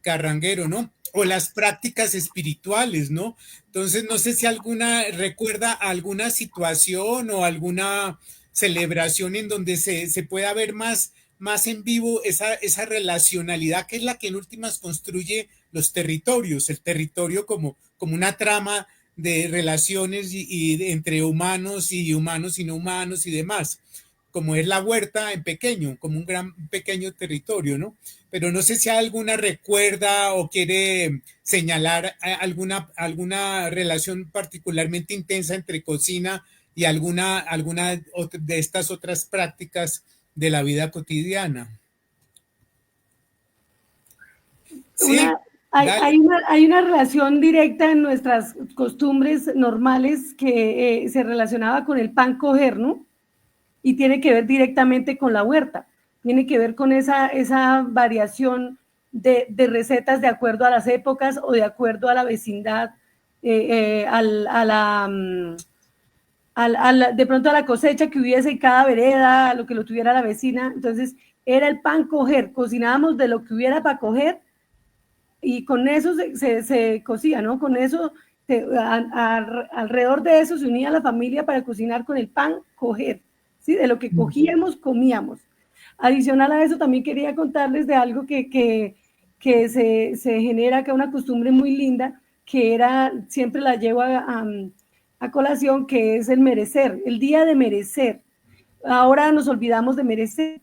carranguero, ¿no? O las prácticas espirituales, ¿no? Entonces, no sé si alguna recuerda alguna situación o alguna celebración en donde se pueda ver más en vivo esa relacionalidad que es la que en últimas construye los territorios, el territorio como una trama de relaciones entre humanos y no humanos y demás, como es la huerta en pequeño, como un pequeño territorio, ¿no? Pero no sé si alguna recuerda o quiere señalar alguna relación particularmente intensa entre cocina y alguna de estas otras prácticas de la vida cotidiana. Sí, hay una relación directa en nuestras costumbres normales que se relacionaba con el pan coger, ¿no? Y tiene que ver directamente con la huerta, tiene que ver con esa variación de recetas de acuerdo a las épocas o de acuerdo a la vecindad, de pronto a la cosecha que hubiese en cada vereda, a lo que lo tuviera la vecina. Entonces era el pan coger, cocinábamos de lo que hubiera para coger y con eso se cocía, ¿no? Con eso, alrededor de eso se unía la familia para cocinar con el pan coger. ¿Sí? De lo que cogíamos, comíamos. Adicional a eso, también quería contarles de algo que se genera acá, una costumbre muy linda, que siempre la llevo a colación, que es el merecer, el día de merecer. Ahora nos olvidamos de merecer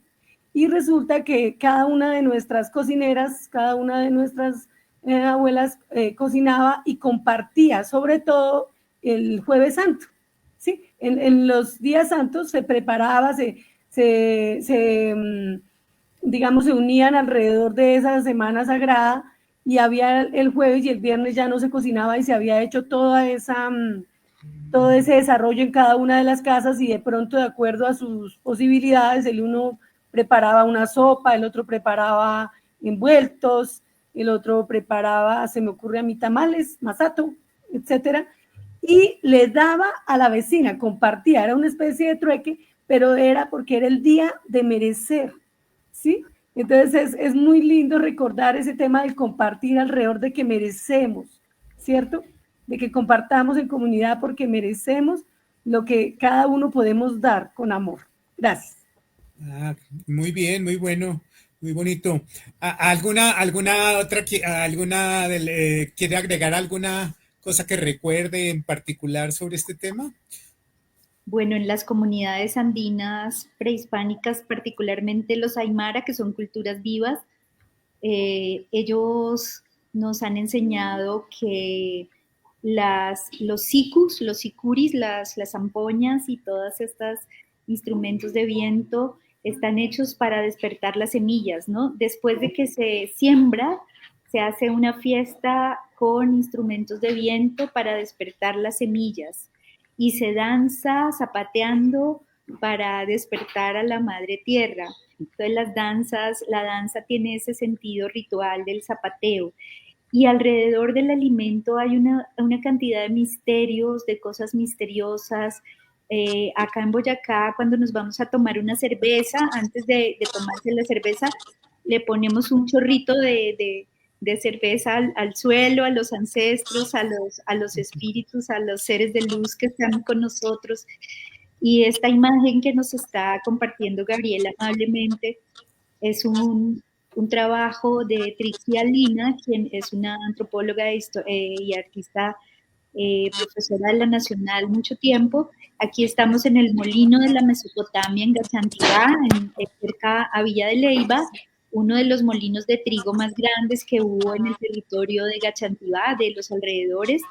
y resulta que cada una de nuestras cocineras, cada una de nuestras abuelas cocinaba y compartía, sobre todo el Jueves Santo. ¿Sí? En los días santos se preparaba, digamos, se unían alrededor de esa semana sagrada y había el jueves y el viernes ya no se cocinaba y se había hecho todo ese desarrollo en cada una de las casas y de pronto, de acuerdo a sus posibilidades, el uno preparaba una sopa, el otro preparaba envueltos, el otro preparaba, se me ocurre a mí, tamales, masato, etcétera, y le daba a la vecina, compartía, era una especie de trueque, pero era porque era el día de merecer, ¿sí? Entonces es muy lindo recordar ese tema del compartir alrededor de que merecemos, ¿cierto? De que compartamos en comunidad porque merecemos lo que cada uno podemos dar con amor. Gracias. Muy bien, muy bueno, muy bonito. ¿Alguna otra, quiere agregar alguna cosa que recuerde en particular sobre este tema? Bueno, en las comunidades andinas prehispánicas, particularmente los aymara, que son culturas vivas, ellos nos han enseñado que los sicuris, las zampoñas y todas estas instrumentos de viento están hechos para despertar las semillas, ¿no? Después de que se siembra, se hace una fiesta con instrumentos de viento para despertar las semillas y se danza zapateando para despertar a la madre tierra. Entonces la danza tiene ese sentido ritual del zapateo. Y alrededor del alimento hay una cantidad de misterios, de cosas misteriosas. Acá en Boyacá, cuando nos vamos a tomar una cerveza, antes de tomarse la cerveza, le ponemos un chorrito de cerveza al suelo, a los ancestros, a los espíritus, a los seres de luz que están con nosotros. Y esta imagen que nos está compartiendo Gabriela amablemente es un un trabajo de Trixie Alina, quien es una antropóloga y artista, profesora de la Nacional mucho tiempo. Aquí estamos en el Molino de la Mesopotamia, en Gachantivá, cerca a Villa de Leyva, uno de los molinos de trigo más grandes que hubo en el territorio de Gachantivá, de los alrededores,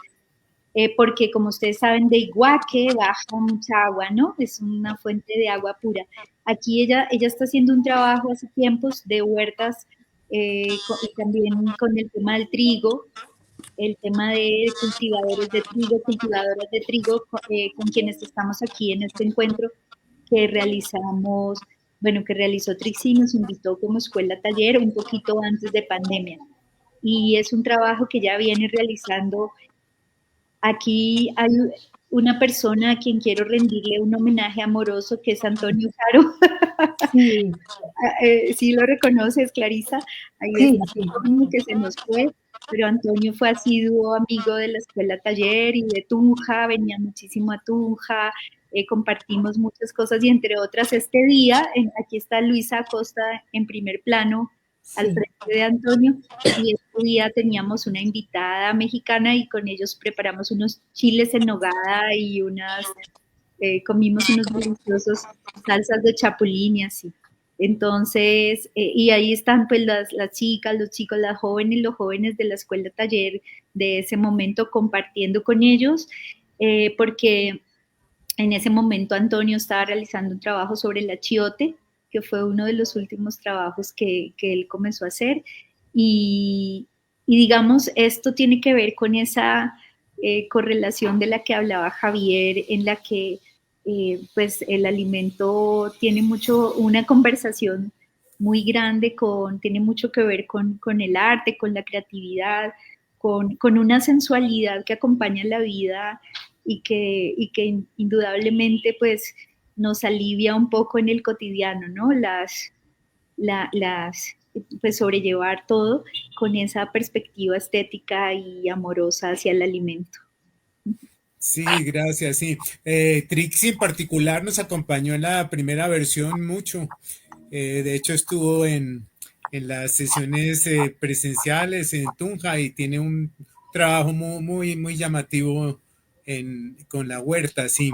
porque como ustedes saben, de Iguaque baja mucha agua, ¿no? Es una fuente de agua pura. Aquí ella está haciendo un trabajo hace tiempos de huertas, y también con el tema del trigo, el tema de cultivadores de trigo, cultivadoras de trigo, con quienes estamos aquí en este encuentro que realizamos, bueno, que realizó Trixie, nos invitó como escuela taller un poquito antes de pandemia. Y es un trabajo que ya viene realizando. Aquí hay una persona a quien quiero rendirle un homenaje amoroso, que es Antonio Caro. Sí, Sí lo reconoces, Clarisa. Ahí sí, está sí. Antonio, que se nos fue, pero Antonio fue asiduo amigo de la escuela taller y de Tunja, venía muchísimo a Tunja, compartimos muchas cosas y entre otras este día, aquí está Luisa Acosta en primer plano al Sí. frente de Antonio, y este día teníamos una invitada mexicana y con ellos preparamos unos chiles en nogada y comimos unos deliciosos salsas de chapulín y así. Entonces, y ahí están pues las chicas, los chicos, las jóvenes, los jóvenes de la escuela taller de ese momento compartiendo con ellos, porque en ese momento Antonio estaba realizando un trabajo sobre el achiote, que fue uno de los últimos trabajos que él comenzó a hacer. Y digamos, esto tiene que ver con esa correlación de la que hablaba Javier, en la que pues el alimento tiene mucho, una conversación muy grande tiene mucho que ver con el arte, con la creatividad, con una sensualidad que acompaña la vida y que indudablemente pues nos alivia un poco en el cotidiano, ¿no? Pues sobrellevar todo con esa perspectiva estética y amorosa hacia el alimento. Sí, gracias, sí. Trixie en particular nos acompañó en la primera versión mucho. De hecho, estuvo en las sesiones presenciales en Tunja y tiene un trabajo muy llamativo con la huerta, sí.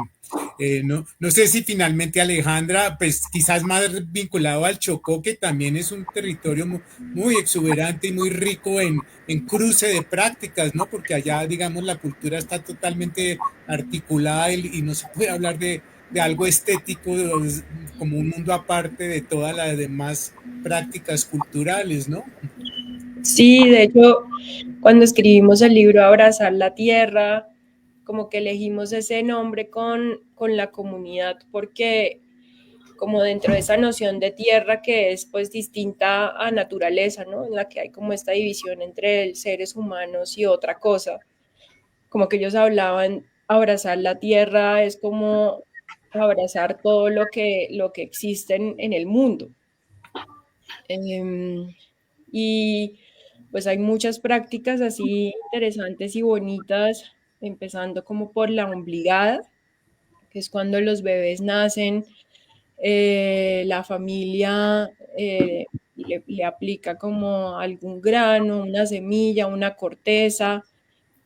No sé si finalmente Alejandra, pues quizás más vinculado al Chocó, que también es un territorio muy exuberante y muy rico en cruce de prácticas, ¿no? Porque allá, digamos, la cultura está totalmente articulada y no se puede hablar de algo estético como un mundo aparte de todas las demás prácticas culturales, ¿no? Sí, de hecho, cuando escribimos el libro Abrazar la Tierra, como que elegimos ese nombre con la comunidad, porque como dentro de esa noción de tierra que es pues distinta a naturaleza, ¿no? En la que hay como esta división entre seres humanos y otra cosa, como que ellos hablaban, abrazar la tierra es como abrazar todo lo que existe en el mundo. Y pues hay muchas prácticas así interesantes y bonitas, empezando como por la ombligada, que es cuando los bebés nacen, la familia le aplica como algún grano, una semilla, una corteza.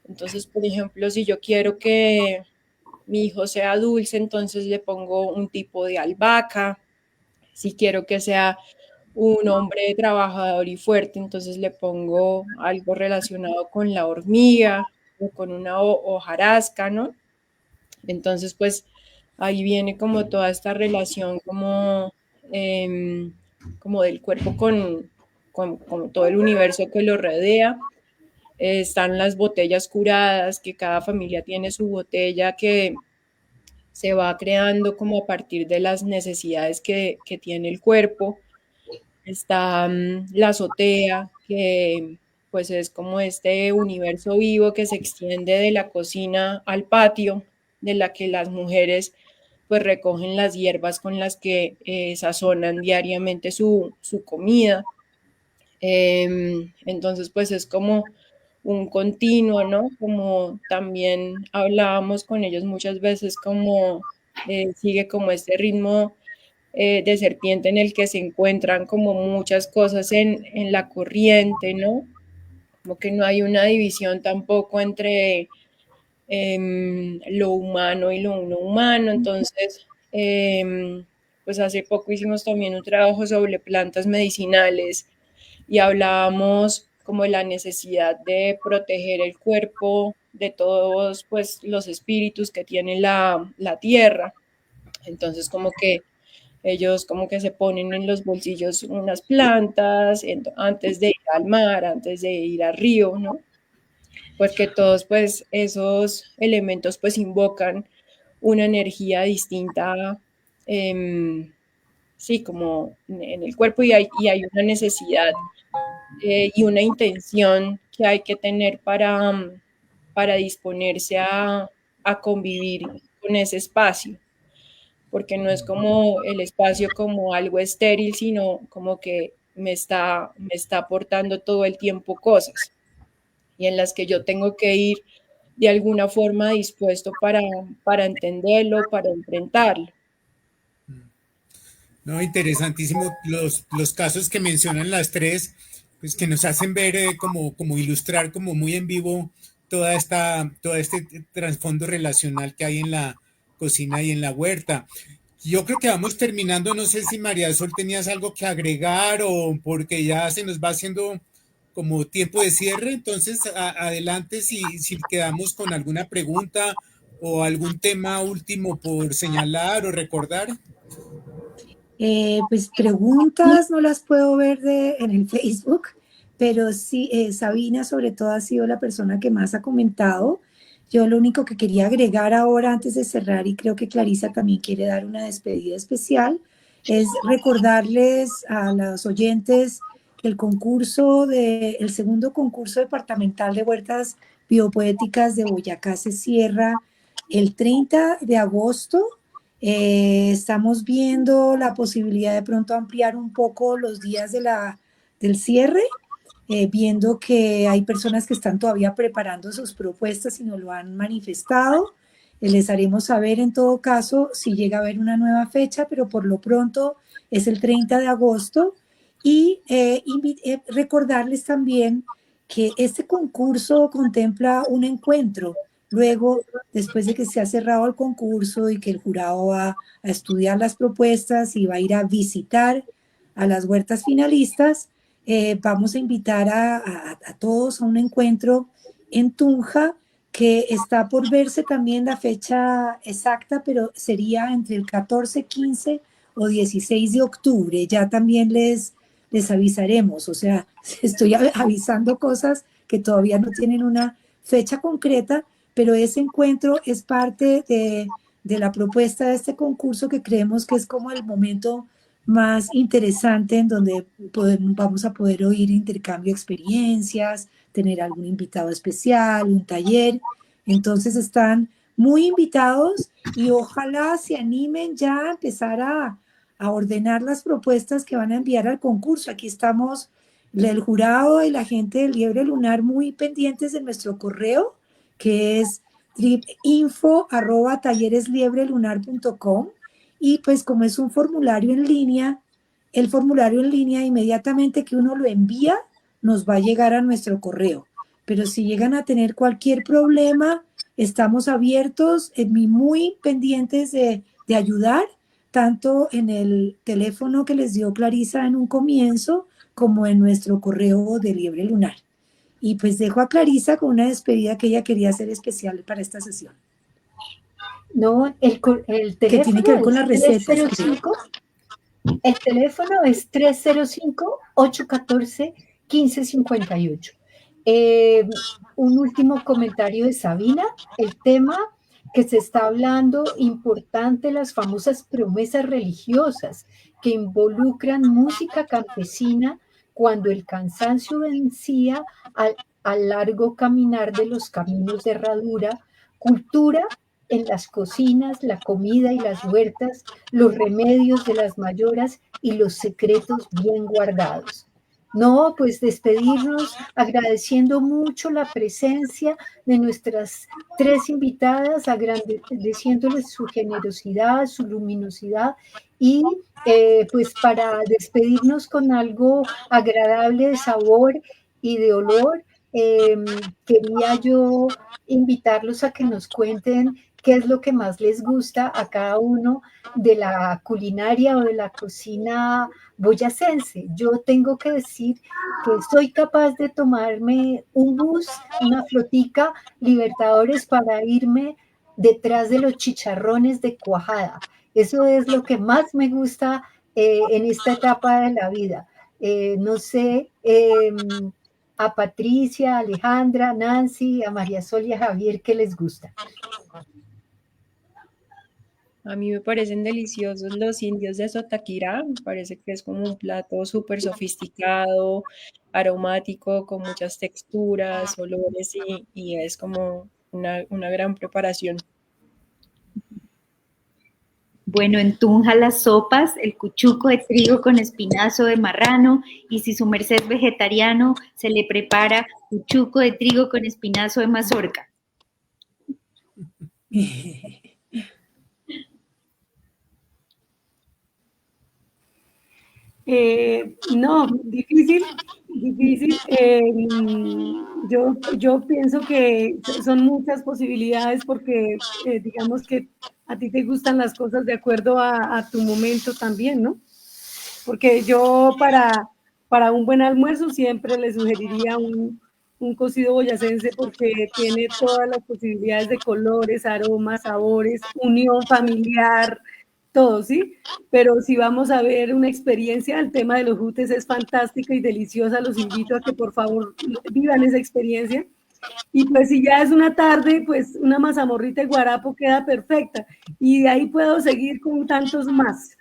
Entonces, por ejemplo, si yo quiero que mi hijo sea dulce, entonces le pongo un tipo de albahaca. Si quiero que sea un hombre trabajador y fuerte, entonces le pongo algo relacionado con la hormiga o con una hojarasca, ¿no? Entonces, pues ahí viene como toda esta relación como del cuerpo con todo el universo que lo rodea. Están las botellas curadas, que cada familia tiene su botella que se va creando como a partir de las necesidades que tiene el cuerpo. Está la azotea, que pues es como este universo vivo que se extiende de la cocina al patio, de la que las mujeres pues recogen las hierbas con las que sazonan diariamente su comida. Entonces pues es como un continuo, ¿no? Como también hablábamos con ellos muchas veces, como sigue como este ritmo de serpiente en el que se encuentran como muchas cosas en la corriente, ¿no? Como que no hay una división tampoco entre lo humano y lo no humano. Entonces, pues hace poco hicimos también un trabajo sobre plantas medicinales y hablábamos como de la necesidad de proteger el cuerpo de todos pues los espíritus que tiene la tierra. Entonces como que ellos como que se ponen en los bolsillos unas plantas antes de ir al mar, antes de ir al río, ¿no? Porque todos pues esos elementos pues invocan una energía distinta, sí, como en el cuerpo y hay una necesidad y una intención que hay que tener para disponerse a convivir con ese espacio, porque no es como el espacio como algo estéril, sino como que me está aportando todo el tiempo cosas y en las que yo tengo que ir de alguna forma dispuesto para entenderlo, para enfrentarlo. No, interesantísimo los casos que mencionan las tres, pues que nos hacen ver como ilustrar como muy en vivo todo este trasfondo relacional que hay en la cocina y en la huerta. Yo creo que vamos terminando, no sé si María Sol tenías algo que agregar o porque ya se nos va haciendo como tiempo de cierre, entonces adelante si quedamos con alguna pregunta o algún tema último por señalar o recordar. Pues preguntas no las puedo ver en el Facebook, pero sí, Sabina sobre todo ha sido la persona que más ha comentado. Yo lo único que quería agregar ahora antes de cerrar, y creo que Clarisa también quiere dar una despedida especial, es recordarles a los oyentes que el segundo concurso departamental de huertas biopoéticas de Boyacá se cierra el 30 de agosto. Estamos viendo la posibilidad de pronto ampliar un poco los días del cierre, viendo que hay personas que están todavía preparando sus propuestas y nos lo han manifestado. Les haremos saber en todo caso si llega a haber una nueva fecha, pero por lo pronto es el 30 de agosto. Y recordarles también que este concurso contempla un encuentro. Luego, después de que se ha cerrado el concurso y que el jurado va a estudiar las propuestas y va a ir a visitar a las huertas finalistas, vamos a invitar a todos a un encuentro en Tunja, que está por verse también la fecha exacta, pero sería entre el 14, 15 o 16 de octubre. Ya también les avisaremos, o sea, estoy avisando cosas que todavía no tienen una fecha concreta, pero ese encuentro es parte de la propuesta de este concurso, que creemos que es como el momento más interesante en donde vamos a poder oír intercambio de experiencias, tener algún invitado especial, un taller. Entonces están muy invitados y ojalá se animen ya a empezar a ordenar las propuestas que van a enviar al concurso. Aquí estamos el jurado y la gente del Liebre Lunar muy pendientes de nuestro correo, que es info@talleresliebrolunar.com, y pues como es un formulario en línea, el formulario en línea inmediatamente que uno lo envía nos va a llegar a nuestro correo. Pero si llegan a tener cualquier problema, estamos abiertos, muy pendientes de ayudar, tanto en el teléfono que les dio Clarisa en un comienzo, como en nuestro correo de Liebre Lunar. Y pues dejo a Clarisa con una despedida que ella quería hacer especial para esta sesión. No, el Que tiene que ver con las recetas. 305, el teléfono es 305-814-1558. Un último comentario de Sabina, el tema que se está hablando, importante, las famosas promesas religiosas que involucran música campesina cuando el cansancio vencía al largo caminar de los caminos de herradura, cultura en las cocinas, la comida y las huertas, los remedios de las mayoras y los secretos bien guardados. No, pues despedirnos agradeciendo mucho la presencia de nuestras tres invitadas, agradeciéndoles su generosidad, su luminosidad Y pues para despedirnos con algo agradable de sabor y de olor, quería yo invitarlos a que nos cuenten qué es lo que más les gusta a cada uno de la culinaria o de la cocina boyacense. Yo tengo que decir que soy capaz de tomarme un bus, una flotica, Libertadores, para irme detrás de los chicharrones de cuajada. Eso es lo que más me gusta en esta etapa de la vida. No sé, a Patricia, a Alejandra, a Nancy, a María Sol y a Javier, ¿qué les gusta? A mí me parecen deliciosos los indios de Sotaquirá, me parece que es como un plato súper sofisticado, aromático, con muchas texturas, olores y es como una gran preparación. Bueno, en Tunja las sopas, el cuchuco de trigo con espinazo de marrano, y si su merced es vegetariano, se le prepara cuchuco de trigo con espinazo de mazorca. No, difícil, difícil. Yo pienso que son muchas posibilidades porque digamos que a ti te gustan las cosas de acuerdo a tu momento también, ¿no? Porque yo para un buen almuerzo siempre le sugeriría un cocido boyacense porque tiene todas las posibilidades de colores, aromas, sabores, unión familiar, todo, ¿sí? Pero si vamos a ver una experiencia, el tema de los jutes es fantástica y deliciosa, los invito a que por favor vivan esa experiencia. Y pues si ya es una tarde, pues una mazamorrita de guarapo queda perfecta. Y de ahí puedo seguir con tantos más.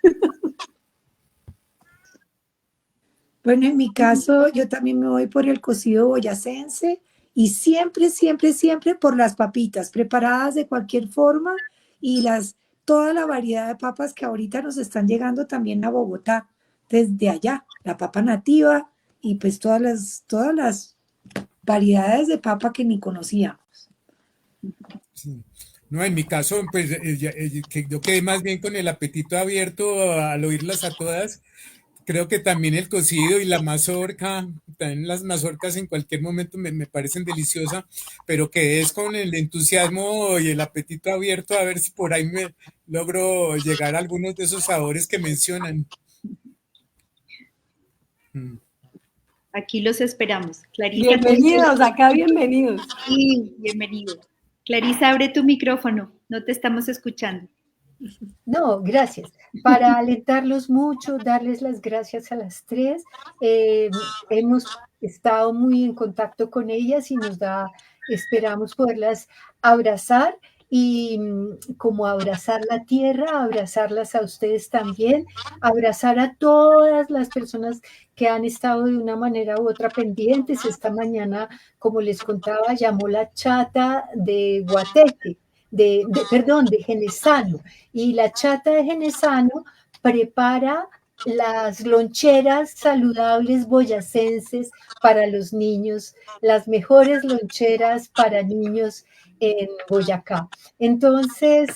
Bueno, en mi caso, yo también me voy por el cocido boyacense y siempre, siempre, siempre por las papitas, preparadas de cualquier forma y toda la variedad de papas que ahorita nos están llegando también a Bogotá, desde allá, la papa nativa y pues todas las variedades de papa que ni conocíamos. Sí. No, en mi caso, pues que yo quedé más bien con el apetito abierto al oírlas a todas. Creo que también el cocido y la mazorca, también las mazorcas en cualquier momento me parecen deliciosas, pero que es con el entusiasmo y el apetito abierto a ver si por ahí me logro llegar a algunos de esos sabores que mencionan. Aquí los esperamos. Clarisa, Bienvenidos, acá bienvenidos. sí, bienvenido. Clarisa, abre tu micrófono, no te estamos escuchando. No, gracias. Para alentarlos mucho, darles las gracias a las tres. Hemos estado muy en contacto con ellas y esperamos poderlas abrazar y como abrazar la tierra, abrazarlas a ustedes también, abrazar a todas las personas que han estado de una manera u otra pendientes. Esta mañana, como les contaba, llamó la chata de Guateque, perdón, de Genesano, y la chata de Genesano prepara las loncheras saludables boyacenses para los niños, las mejores loncheras para niños en Boyacá. Entonces,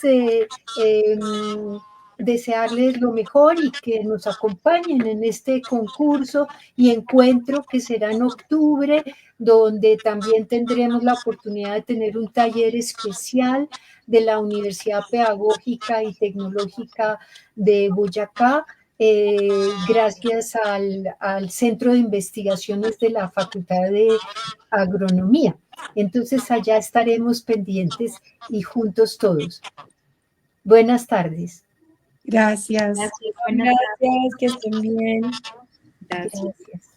desearles lo mejor y que nos acompañen en este concurso y encuentro que será en octubre, donde también tendremos la oportunidad de tener un taller especial de la Universidad Pedagógica y Tecnológica de Boyacá, gracias al Centro de Investigaciones de la Facultad de Agronomía. Entonces allá estaremos pendientes y juntos todos. Buenas tardes. Gracias. Gracias, buenas Gracias, que estén bien. tardes. Gracias.